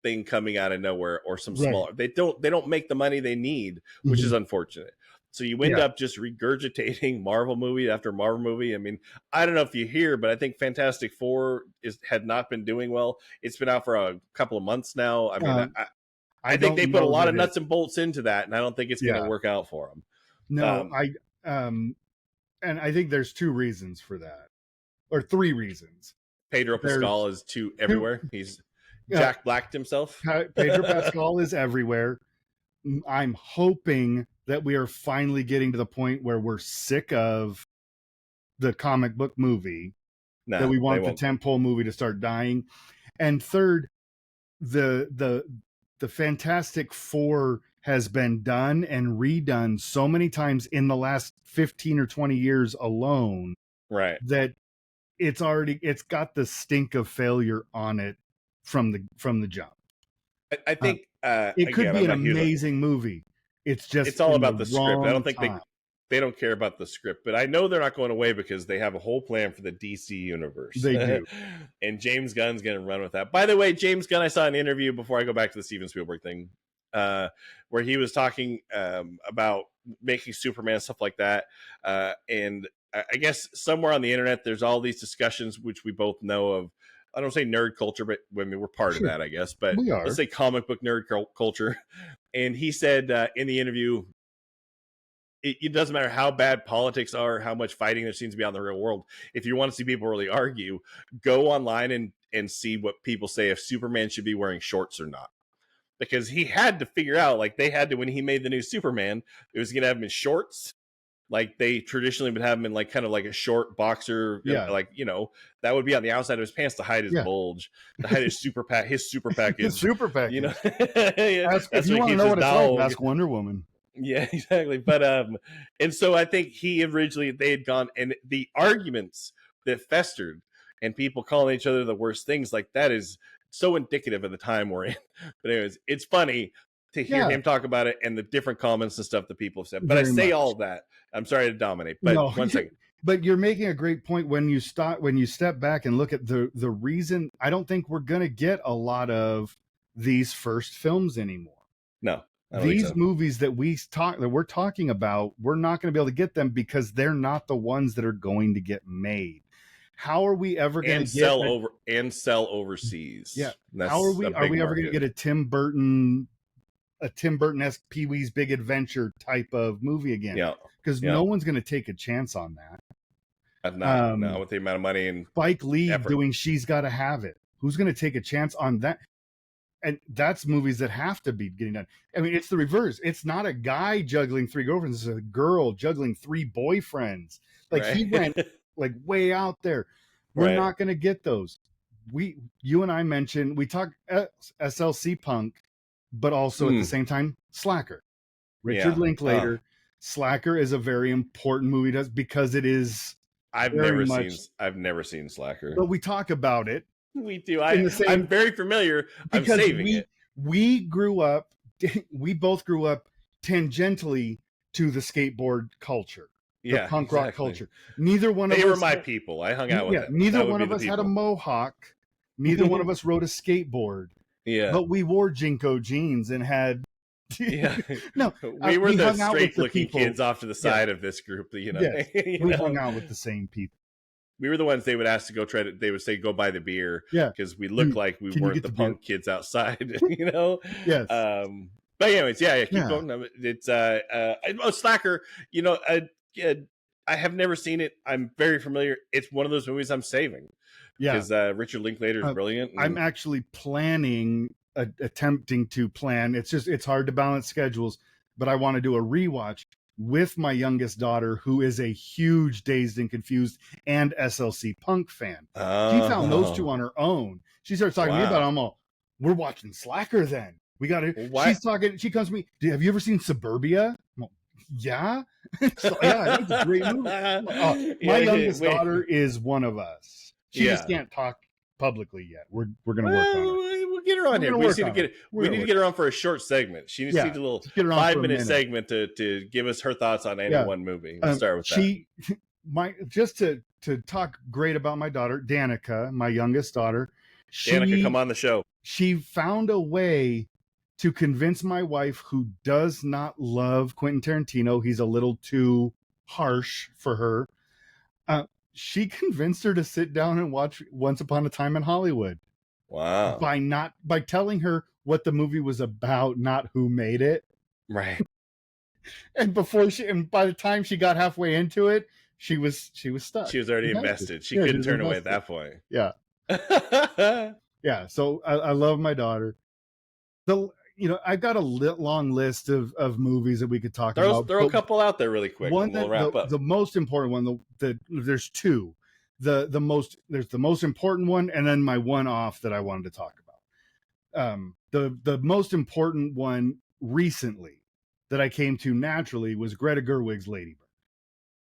Speaker 2: thing coming out of nowhere or some smaller. They don't make the money they need, which is unfortunate. So you end up just regurgitating Marvel movie after Marvel movie. I mean, I don't know if you hear, but I think Fantastic Four had not been doing well. It's been out for a couple of months now. I mean, I think they put a lot of nuts and bolts into that, and I don't think it's going to work out for them.
Speaker 1: No, And I think there's two reasons for that, or three reasons.
Speaker 2: Pedro Pascal
Speaker 1: There's
Speaker 2: is too
Speaker 1: two.
Speaker 2: everywhere. He's Jack Blacked himself.
Speaker 1: Pedro Pascal is everywhere. I'm hoping that we are finally getting to the point where we're sick of the comic book movie, that we want the tentpole movie to start dying. And third, the Fantastic Four has been done and redone so many times in the last 15 or 20 years alone,
Speaker 2: right,
Speaker 1: that it's got the stink of failure on it from the jump.
Speaker 2: I think
Speaker 1: it could be an amazing movie. It's just
Speaker 2: it's all about the script. I don't think
Speaker 1: time.
Speaker 2: they don't care about the script, but I know they're not going away because they have a whole plan for the DC universe.
Speaker 1: They do.
Speaker 2: And James Gunn's going to run with that. By the way, James Gunn, I saw an interview before I go back to the Steven Spielberg thing, where he was talking about making Superman, stuff like that. And I guess somewhere on the internet, there's all these discussions, which we both know of. I don't say nerd culture, but I mean, we're part of that, I guess. But let's say comic book nerd culture. And he said in the interview, it doesn't matter how bad politics are, how much fighting there seems to be out in the real world. If you want to see people really argue, go online and see what people say if Superman should be wearing shorts or not. Because he had to figure out, like they had to, when he made the new Superman, it was going to have him in shorts. Like they traditionally would have him in like kind of like a short boxer, like, you know, that would be on the outside of his pants to hide his bulge, to hide his super package,
Speaker 1: his super package.
Speaker 2: You know,
Speaker 1: if you want to know what it's like, ask Wonder Woman.
Speaker 2: Yeah, exactly. But and so I think they had gone, and the arguments that festered and people calling each other the worst things, like that is so indicative of the time we're in. But anyways, it's funny to hear him talk about it and the different comments and stuff that people have said. But I say all of that. I'm sorry to dominate, but no. 1 second.
Speaker 1: But you're making a great point when you step back and look at the reason. I don't think we're going to get a lot of these first films anymore.
Speaker 2: No.
Speaker 1: These movies that we're talking about, we're not going to be able to get them because they're not the ones that are going to get made. How are we ever going to
Speaker 2: sell overseas?
Speaker 1: Yeah. How are we ever going to get a Tim Burton-esque Pee-wee's Big Adventure type of movie again?
Speaker 2: Yeah.
Speaker 1: Because no one's going to take a chance on that.
Speaker 2: No, with the amount of money and
Speaker 1: Spike Lee doing She's Gotta Have It. Who's going to take a chance on that? And that's movies that have to be getting done. I mean, it's the reverse. It's not a guy juggling 3 girlfriends. It's a girl juggling 3 boyfriends. Like he went like way out there. We're not going to get those. You and I mentioned, we talked SLC Punk, but also at the same time, Slacker. Richard Linklater. Slacker is a very important movie because it is.
Speaker 2: I've never seen Slacker.
Speaker 1: But we talk about it.
Speaker 2: We do. I'm very familiar. I'm saving it.
Speaker 1: We both grew up tangentially to the skateboard culture, the punk rock culture. Neither one of us.
Speaker 2: They were my people. I hung out with them.
Speaker 1: Neither one of us had a mohawk. Neither one of us rode a skateboard.
Speaker 2: Yeah.
Speaker 1: But we wore Jinko jeans and had. No,
Speaker 2: we were the straight-looking kids off to the side of this group. You know,
Speaker 1: we hung out with the same people.
Speaker 2: We were the ones they would ask to go they would say, go buy the beer. Yeah. Because we looked like we weren't the punk kids outside, you know?
Speaker 1: Yes.
Speaker 2: But anyways, keep going. It's Slacker, you know, I have never seen it. I'm very familiar. It's one of those movies I'm saving. Yeah. Because Richard Linklater is brilliant.
Speaker 1: I'm actually attempting to plan. It's hard to balance schedules, but I want to do a rewatch with my youngest daughter, who is a huge Dazed and Confused and SLC Punk fan. She found those two on her own. She starts talking to me about them. We're watching Slacker then. We got to. She's talking. She comes to me. Have you ever seen Suburbia? Yeah. So, yeah, it's a great movie. My youngest daughter is one of us. She just can't talk publicly yet. We're going to work on it.
Speaker 2: We'll get her on here. We need to get her on for a short segment. She needs a little 5-minute segment to give us her thoughts on any one movie. We'll start with that.
Speaker 1: Just to talk great about my daughter, Danica, my youngest daughter.
Speaker 2: Danica, come on the show.
Speaker 1: She found a way to convince my wife, who does not love Quentin Tarantino. He's a little too harsh for her. She convinced her to sit down and watch Once Upon a Time in Hollywood.
Speaker 2: Wow.
Speaker 1: By telling her what the movie was about, not who made it.
Speaker 2: Right.
Speaker 1: And by the time she got halfway into it, she was stuck.
Speaker 2: She was already invested. She couldn't turn away at that point.
Speaker 1: Yeah. Yeah. So I love my daughter. I've got a long list of movies that we could talk about.
Speaker 2: Throw a couple out there really quick,
Speaker 1: One
Speaker 2: and we'll
Speaker 1: that
Speaker 2: wrap up.
Speaker 1: the most important one, there's two. There's the most important one, and then my one off that I wanted to talk about. The most important one recently that I came to naturally was Greta Gerwig's Lady Bird.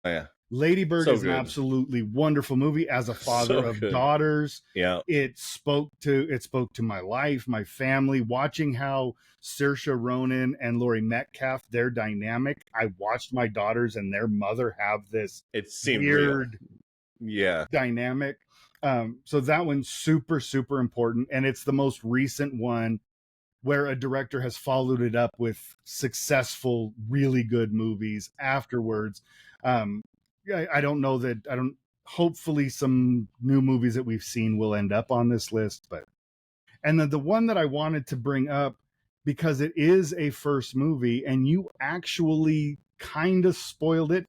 Speaker 2: Oh, yeah.
Speaker 1: Lady Bird
Speaker 2: So
Speaker 1: is
Speaker 2: good.
Speaker 1: an absolutely wonderful movie. As a father of daughters,
Speaker 2: yeah,
Speaker 1: it spoke to my life, my family. Watching how Saoirse Ronan and Laurie Metcalf, their dynamic. I watched my daughters and their mother have this weird dynamic. So that one's super, super important, and it's the most recent one where a director has followed it up with successful, really good movies afterwards. I don't know that hopefully some new movies that we've seen will end up on this list, and then the one that I wanted to bring up, because it is a first movie and you actually kind of spoiled it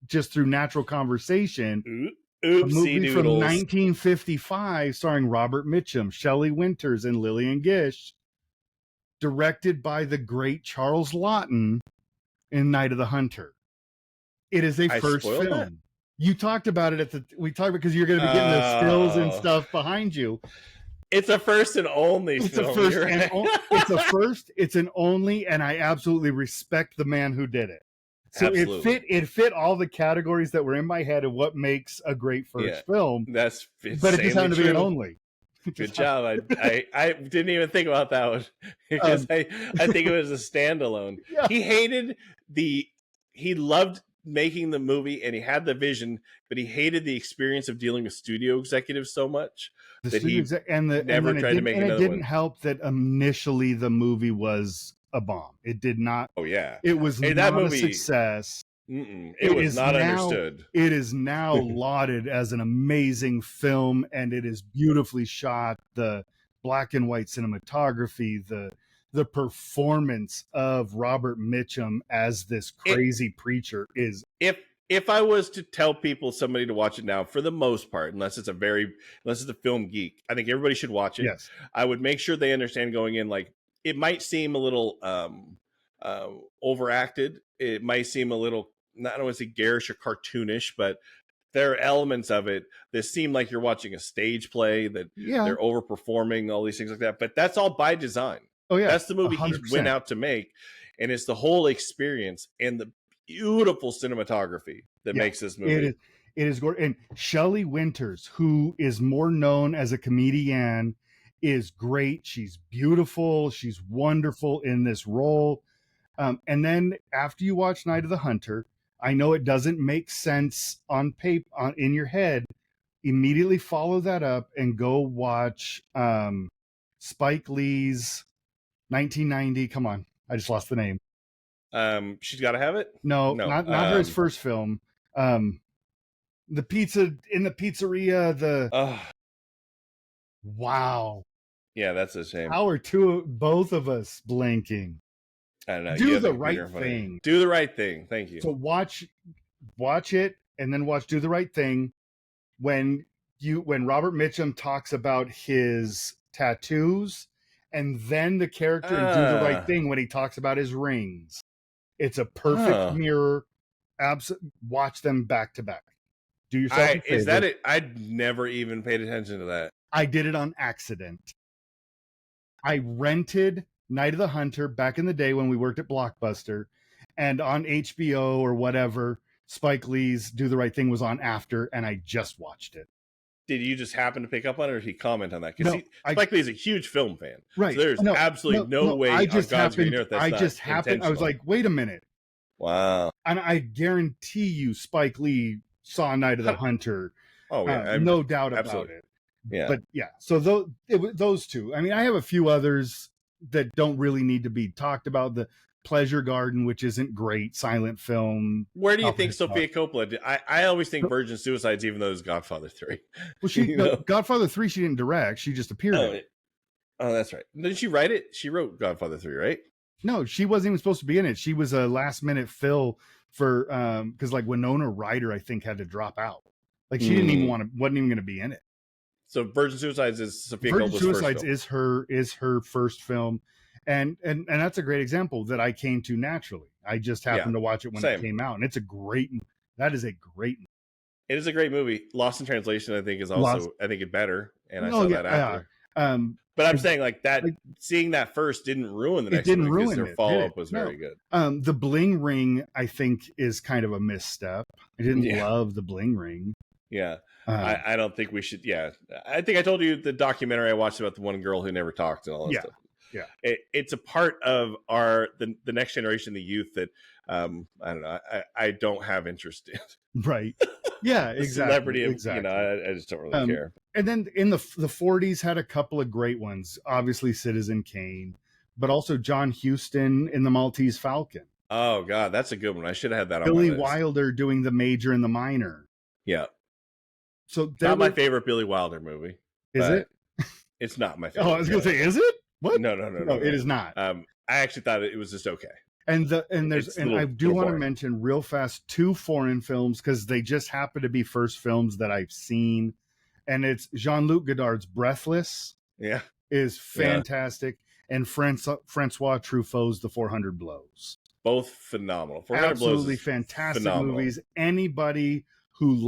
Speaker 1: just through natural conversation.
Speaker 2: Oopsie
Speaker 1: a movie
Speaker 2: doodles.
Speaker 1: From 1955 starring Robert Mitchum, Shelley Winters, and Lillian Gish, directed by the great Charles Laughton in Night of the Hunter. It is a first film. That? You talked about it we talked because you're going to be getting the stills and stuff behind you.
Speaker 2: It's a first and only
Speaker 1: it's
Speaker 2: film.
Speaker 1: A first and it's a first, it's an only, and I absolutely respect the man who did it. So absolutely. it fit all the categories that were in my head of what makes a great first film.
Speaker 2: But
Speaker 1: it just happened to be an only.
Speaker 2: Good job. I didn't even think about that one because I think it was a standalone. Yeah. He loved making the movie and he had the vision, but he hated the experience of dealing with studio executives so much that he never tried to make another one.
Speaker 1: It didn't help that initially the movie was a bomb. It did not.
Speaker 2: Oh yeah,
Speaker 1: it was not a success.
Speaker 2: It was not understood.
Speaker 1: It is now lauded as an amazing film, and it is beautifully shot. The black and white cinematography, the performance of Robert Mitchum as this crazy preacher is.
Speaker 2: If I was to tell somebody to watch it now, for the most part, unless it's a film geek, I think everybody should watch it.
Speaker 1: Yes.
Speaker 2: I would make sure they understand going in, like, it might seem a little overacted. It might seem a little, I don't want to say garish or cartoonish, but there are elements of it that seem like you're watching a stage play, that they're overperforming, all these things like that. But that's all by design.
Speaker 1: Oh yeah,
Speaker 2: that's the movie 100%. He went out to make, and it's the whole experience and the beautiful cinematography that makes this movie.
Speaker 1: It is gorgeous. And Shelley Winters, who is more known as a comedian, is great. She's beautiful. She's wonderful in this role. And then after you watch Night of the Hunter, I know it doesn't make sense on paper, in your head. Immediately follow that up and go watch Spike Lee's 1990. Come on, I just lost the name.
Speaker 2: She's Gotta Have It.
Speaker 1: No, not his first film. The pizza in the pizzeria. Wow.
Speaker 2: Yeah, that's a shame.
Speaker 1: How are both of us blanking?
Speaker 2: I don't know.
Speaker 1: Do the right thing.
Speaker 2: Do the right thing. Thank you.
Speaker 1: So watch it, and then watch Do the Right Thing. When Robert Mitchum talks about his tattoos, and then the character in Do the Right Thing when he talks about his rings. It's a perfect mirror. Watch them back to back. Do yourself a favor.
Speaker 2: Is that it? I'd never even paid attention to that.
Speaker 1: I did it on accident. I rented Night of the Hunter back in the day when we worked at Blockbuster, and on HBO or whatever, Spike Lee's Do the Right Thing was on after, and I just watched it.
Speaker 2: Did you just happen to pick up on it, or did he comment on that? Because Spike Lee is a huge film fan.
Speaker 1: Right.
Speaker 2: So there's absolutely no way on God's green earth that's
Speaker 1: I was like, wait a minute.
Speaker 2: Wow.
Speaker 1: And I guarantee you Spike Lee saw Night of the Hunter.
Speaker 2: Oh, yeah.
Speaker 1: No doubt about it.
Speaker 2: Yeah.
Speaker 1: But yeah, so those two. I mean, I have a few others that don't really need to be talked about. The Pleasure Garden, which isn't great, silent film.
Speaker 2: Where do you think Sofia Coppola did? I always think Virgin Suicides, even though it's Godfather 3.
Speaker 1: Well, Godfather 3 she didn't direct. She just appeared in it.
Speaker 2: Oh, that's right. Didn't she write it? She wrote Godfather 3, right?
Speaker 1: No, she wasn't even supposed to be in it. She was a last minute fill for because like Winona Ryder, I think, had to drop out. Like she didn't even wasn't even going to be in it.
Speaker 2: So Virgin Suicides is Sophia
Speaker 1: Virgin
Speaker 2: Coppola's first
Speaker 1: Suicides
Speaker 2: film.
Speaker 1: is her first film, and that's a great example that I came to naturally. I just happened to watch it when it came out, and it's a great. That is a great.
Speaker 2: It is a great movie. Lost in Translation, I think, is also I think it better, and I saw that after. But I'm saying like that, like, seeing that first didn't ruin the next one because their follow up was very good.
Speaker 1: The Bling Ring, I think, is kind of a misstep. I didn't love the Bling Ring.
Speaker 2: Yeah. I don't think we should. Yeah. I think I told you the documentary I watched about the one girl who never talked and all that stuff.
Speaker 1: Yeah.
Speaker 2: It's a part of the next generation, the youth that I don't know. I don't have interest in.
Speaker 1: Right. Yeah, exactly.
Speaker 2: Celebrity,
Speaker 1: exactly.
Speaker 2: I just don't really care.
Speaker 1: And then in the 40s had a couple of great ones. Obviously Citizen Kane, but also John Huston in The Maltese Falcon.
Speaker 2: Oh God, that's a good one. I should have had that on
Speaker 1: Billy
Speaker 2: my list.
Speaker 1: Wilder doing The Major and the Minor.
Speaker 2: Yeah.
Speaker 1: So
Speaker 2: not my favorite Billy Wilder movie.
Speaker 1: Is it?
Speaker 2: It's not my favorite.
Speaker 1: Oh, I was going to say, is it? What?
Speaker 2: No,
Speaker 1: it is not.
Speaker 2: I actually thought it was just okay.
Speaker 1: And I do want to mention real fast 2 foreign films because they just happen to be first films that I've seen, and it's Jean-Luc Godard's Breathless.
Speaker 2: Yeah,
Speaker 1: is fantastic, and Francois Truffaut's The 400 Blows.
Speaker 2: Both phenomenal.
Speaker 1: Absolutely fantastic movies. Anybody who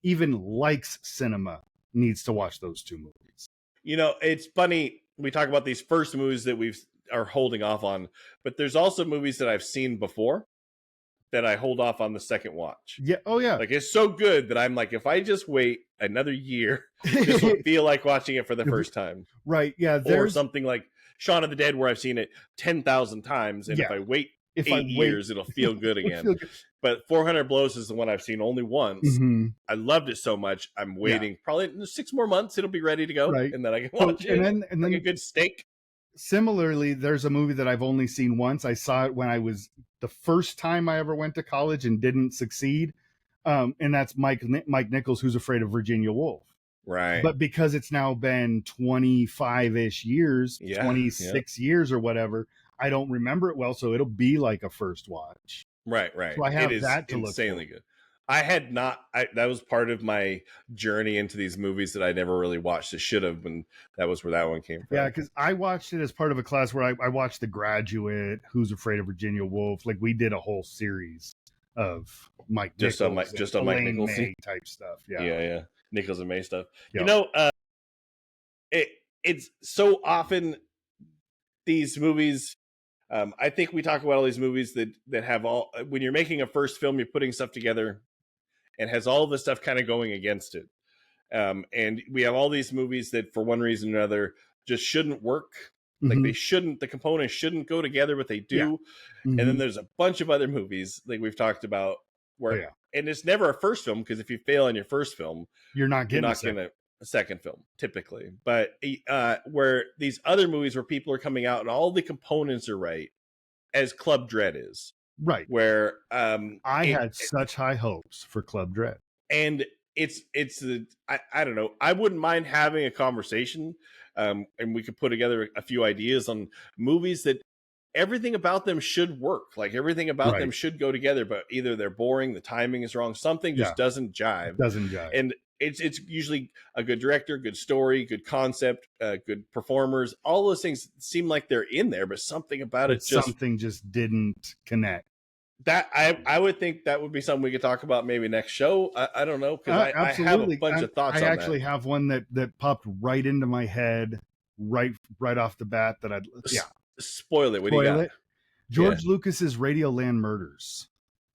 Speaker 1: even likes cinema needs to watch those 2 movies.
Speaker 2: You know, it's funny we talk about these first movies that we are holding off on, but there's also movies that I've seen before that I hold off on the second watch.
Speaker 1: Yeah. Oh yeah.
Speaker 2: Like it's so good that I'm like, if I just wait another year, this will feel like watching it for the first time.
Speaker 1: Right. Yeah.
Speaker 2: Or something like Shaun of the Dead, where I've seen it 10,000 times, and if I wait 8 years, it'll feel good again. Feel good. But 400 Blows is the one I've seen only once.
Speaker 1: Mm-hmm.
Speaker 2: I loved it so much. I'm waiting probably 6 more months. It'll be ready to go, and then I can watch it. And then like a good steak.
Speaker 1: Similarly, there's a movie that I've only seen once. I saw it when I was the first time I ever went to college and didn't succeed. And that's Mike Nichols, Who's Afraid of Virginia Woolf.
Speaker 2: Right.
Speaker 1: But because it's now been 25-ish years, 26 years or whatever, I don't remember it well. So it'll be like a first watch.
Speaker 2: Right.
Speaker 1: So I have that to look for.
Speaker 2: Insanely good. I had not. That was part of my journey into these movies that I never really watched. It should have been. That was where that one came from.
Speaker 1: Yeah, because I watched it as part of a class where I watched The Graduate, Who's Afraid of Virginia Woolf. Like we did a whole series of Mike Nichols,
Speaker 2: just on Mike Nichols
Speaker 1: type stuff.
Speaker 2: Yeah. Nichols and May stuff. Yep. You know, it's so often these movies. I think we talk about all these movies that have all. When you're making a first film, you're putting stuff together. And has all the stuff kind of going against it. And we have all these movies that for one reason or another just shouldn't work. Like they shouldn't, the components shouldn't go together, but they do. Yeah. And then there's a bunch of other movies like we've talked about where, and it's never a first film because if you fail on your first film,
Speaker 1: you're not getting
Speaker 2: a second film typically. But where these other movies where people are coming out and all the components are right, as Club Dread is.
Speaker 1: Right.
Speaker 2: Where
Speaker 1: I had such high hopes for Club Dread.
Speaker 2: And I don't know. I wouldn't mind having a conversation and we could put together a few ideas on movies that everything about them should work. Like everything about them should go together, but either they're boring, the timing is wrong, something just doesn't jive. And it's usually a good director, good story, good concept, good performers. All those things seem like they're in there, but something about it
Speaker 1: just didn't connect.
Speaker 2: That I would think that would be something we could talk about maybe next show. I don't know because I have a bunch of thoughts.
Speaker 1: I actually have one that popped right into my head right off the bat that I'd
Speaker 2: spoil it. What do you got?
Speaker 1: George Lucas's Radioland Murders.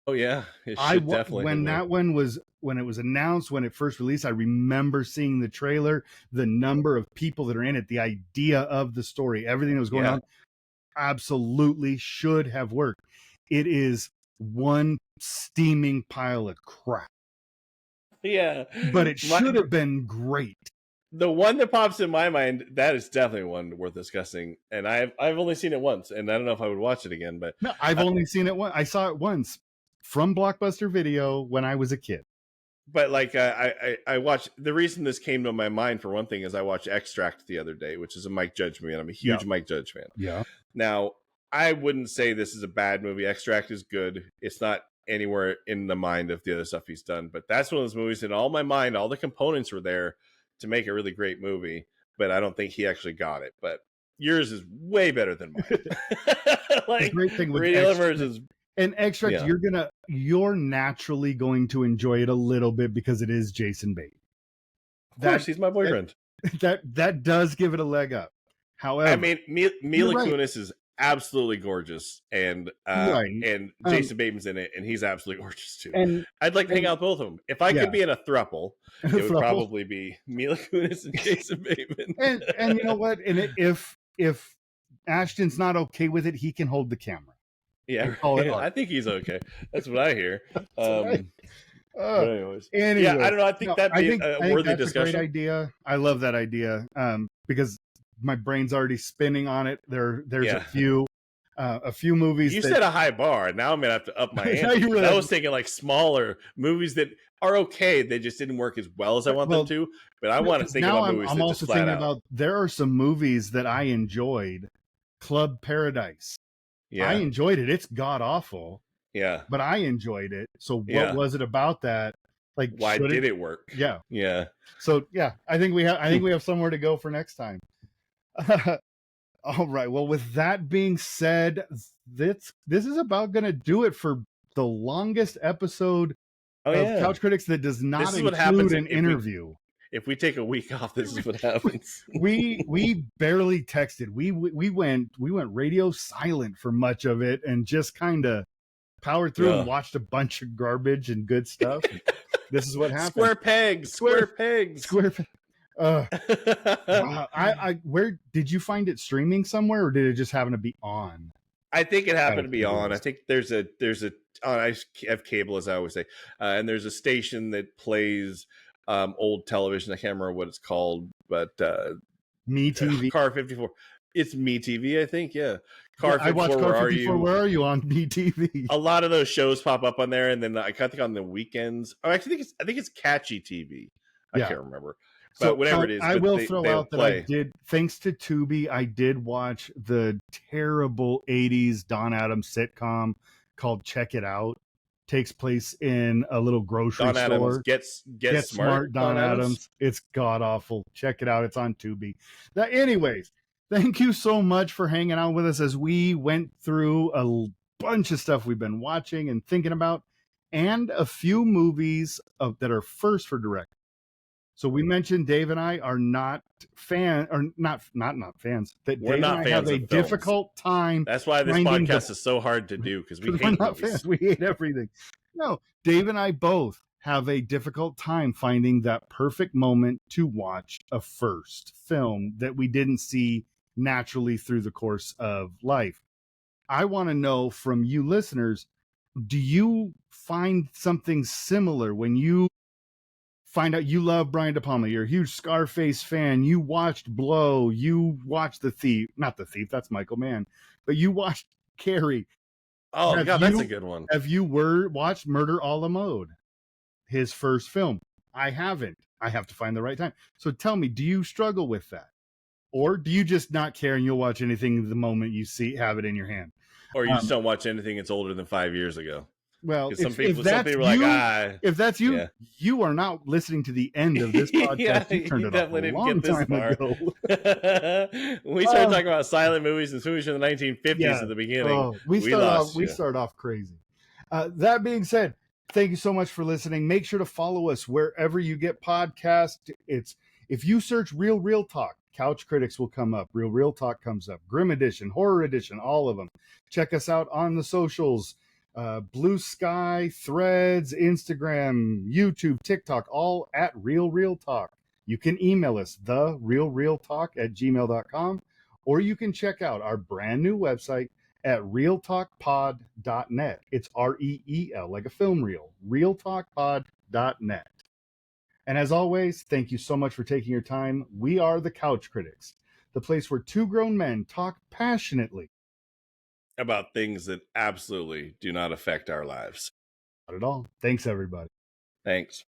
Speaker 2: Oh yeah,
Speaker 1: when it was announced, when it first released, I remember seeing the trailer, the number of people that are in it, the idea of the story, everything that was going on, absolutely should have worked. It is one steaming pile of crap.
Speaker 2: Yeah,
Speaker 1: but it should have been great.
Speaker 2: The one that pops in my mind, that is definitely one worth discussing. And I've only seen it once, and I don't know if I would watch it again. But
Speaker 1: no, I've only seen it once. I saw it once from Blockbuster Video when I was a kid.
Speaker 2: But like I watched. The reason this came to my mind for one thing is I watched Extract the other day, which is a Mike Judge movie, and I'm a huge Mike Judge fan.
Speaker 1: Yeah.
Speaker 2: Now, I wouldn't say this is a bad movie. Extract is good. It's not anywhere in the mind of the other stuff he's done, but that's one of those movies in all my mind. All the components were there to make a really great movie, but I don't think he actually got it. But yours is way better than mine.
Speaker 1: The great thing with
Speaker 2: Radio
Speaker 1: Extract,
Speaker 2: Emergence is,
Speaker 1: and Extract,
Speaker 2: yeah.
Speaker 1: you're naturally going to enjoy it a little bit because it is Jason Bateman.
Speaker 2: Of course, he's my boyfriend.
Speaker 1: That does give it a leg up. However,
Speaker 2: I mean, Mila
Speaker 1: right.
Speaker 2: Kunis is absolutely gorgeous, and and Jason Bateman's in it, and he's absolutely gorgeous too. And I'd like to hang out with both of them. If I could be in a throuple, it would probably be Mila Kunis and Jason Bateman.
Speaker 1: and you know what? And if Ashton's not okay with it, he can hold the camera.
Speaker 2: Yeah, I think he's okay. That's what I hear. But anyways, yeah, I don't know. I think that'd be a worthy discussion.
Speaker 1: A great idea. I love that idea because my brain's already spinning on it. There's a few movies.
Speaker 2: You set a high bar. Now I'm gonna have to up my ante. I was thinking like smaller movies that are okay. They just didn't work as well as I want them to. But I want to think about movies that just flat out.
Speaker 1: There are some movies that I enjoyed. Club Paradise. Yeah, I enjoyed it. It's god awful.
Speaker 2: Yeah,
Speaker 1: but I enjoyed it. So what was it about that? Like,
Speaker 2: why did it work?
Speaker 1: Yeah. So yeah, I think we have somewhere to go for next time. All right. Well, with that being said, this is about going to do it for the longest episode of Couch Critics that does not include an interview.
Speaker 2: If we take a week off, this is what happens.
Speaker 1: we barely texted. We went radio silent for much of it and just kind of powered through and watched a bunch of garbage and good stuff. This is what happened.
Speaker 2: Square pegs.
Speaker 1: Where did you find it streaming somewhere, or did it just happen to be on?
Speaker 2: I think it happened to be on. I think there's a I have cable, as I always say, and there's a station that plays old television. I can't remember what it's called, but
Speaker 1: Me TV,
Speaker 2: Car 54. It's Me TV, I think. Yeah, Car 54.
Speaker 1: I watch Car 54. Where are you on Me TV?
Speaker 2: A lot of those shows pop up on there, and then I think on the weekends. Oh, actually, I think it's Catchy TV. I can't remember. But so, whatever it is,
Speaker 1: I will throw out that I did, thanks to Tubi, I did watch the terrible 80s Don Adams sitcom called Check It Out. Takes place in a little grocery
Speaker 2: Don
Speaker 1: store.
Speaker 2: Adams, Get Smart
Speaker 1: Don Adams. It's god awful. Check it out. It's on Tubi. Anyways, thank you so much for hanging out with us as we went through a bunch of stuff we've been watching and thinking about, and a few movies that are first for direct. So we mentioned Dave and I are not fans. That
Speaker 2: we're
Speaker 1: Dave
Speaker 2: not
Speaker 1: and I
Speaker 2: fans
Speaker 1: have a
Speaker 2: of
Speaker 1: difficult time.
Speaker 2: That's why this podcast is so hard to do, because we hate movies.
Speaker 1: Fans. We hate everything. No, Dave and I both have a difficult time finding that perfect moment to watch a first film that we didn't see naturally through the course of life. I want to know from you listeners, do you find something similar when you find out you love Brian De Palma, you're a huge Scarface fan, you watched Blow, you watched The Thief, not The Thief, that's Michael Mann, but you watched Carrie.
Speaker 2: Oh, God, that's a good one.
Speaker 1: Have you watched Murder a la Mode, his first film? I haven't. I have to find the right time. So tell me, do you struggle with that? Or do you just not care and you'll watch anything the moment you have it in your hand?
Speaker 2: Or you just don't watch anything that's older than 5 years ago?
Speaker 1: Well,
Speaker 2: some people are like,
Speaker 1: if that's you, you are not listening to the end of this podcast. You turned it off a long time ago.
Speaker 2: We started talking about silent movies and movies from the 1950s at the beginning.
Speaker 1: We start off crazy. That being said, thank you so much for listening. Make sure to follow us wherever you get podcasts. If you search Real Talk, Couch Critics will come up. Real Talk comes up. Grim Edition, Horror Edition, all of them. Check us out on the socials. Blue Sky, Threads, Instagram, YouTube, TikTok, all at Real Talk. You can email us, therealtalk@gmail.com, or you can check out our brand new website at realtalkpod.net. It's REEL, like a film reel, realtalkpod.net. And as always, thank you so much for taking your time. We are the Couch Critics, the place where two grown men talk passionately
Speaker 2: about things that absolutely do not affect our lives.
Speaker 1: Not at all. Thanks, everybody.
Speaker 2: Thanks.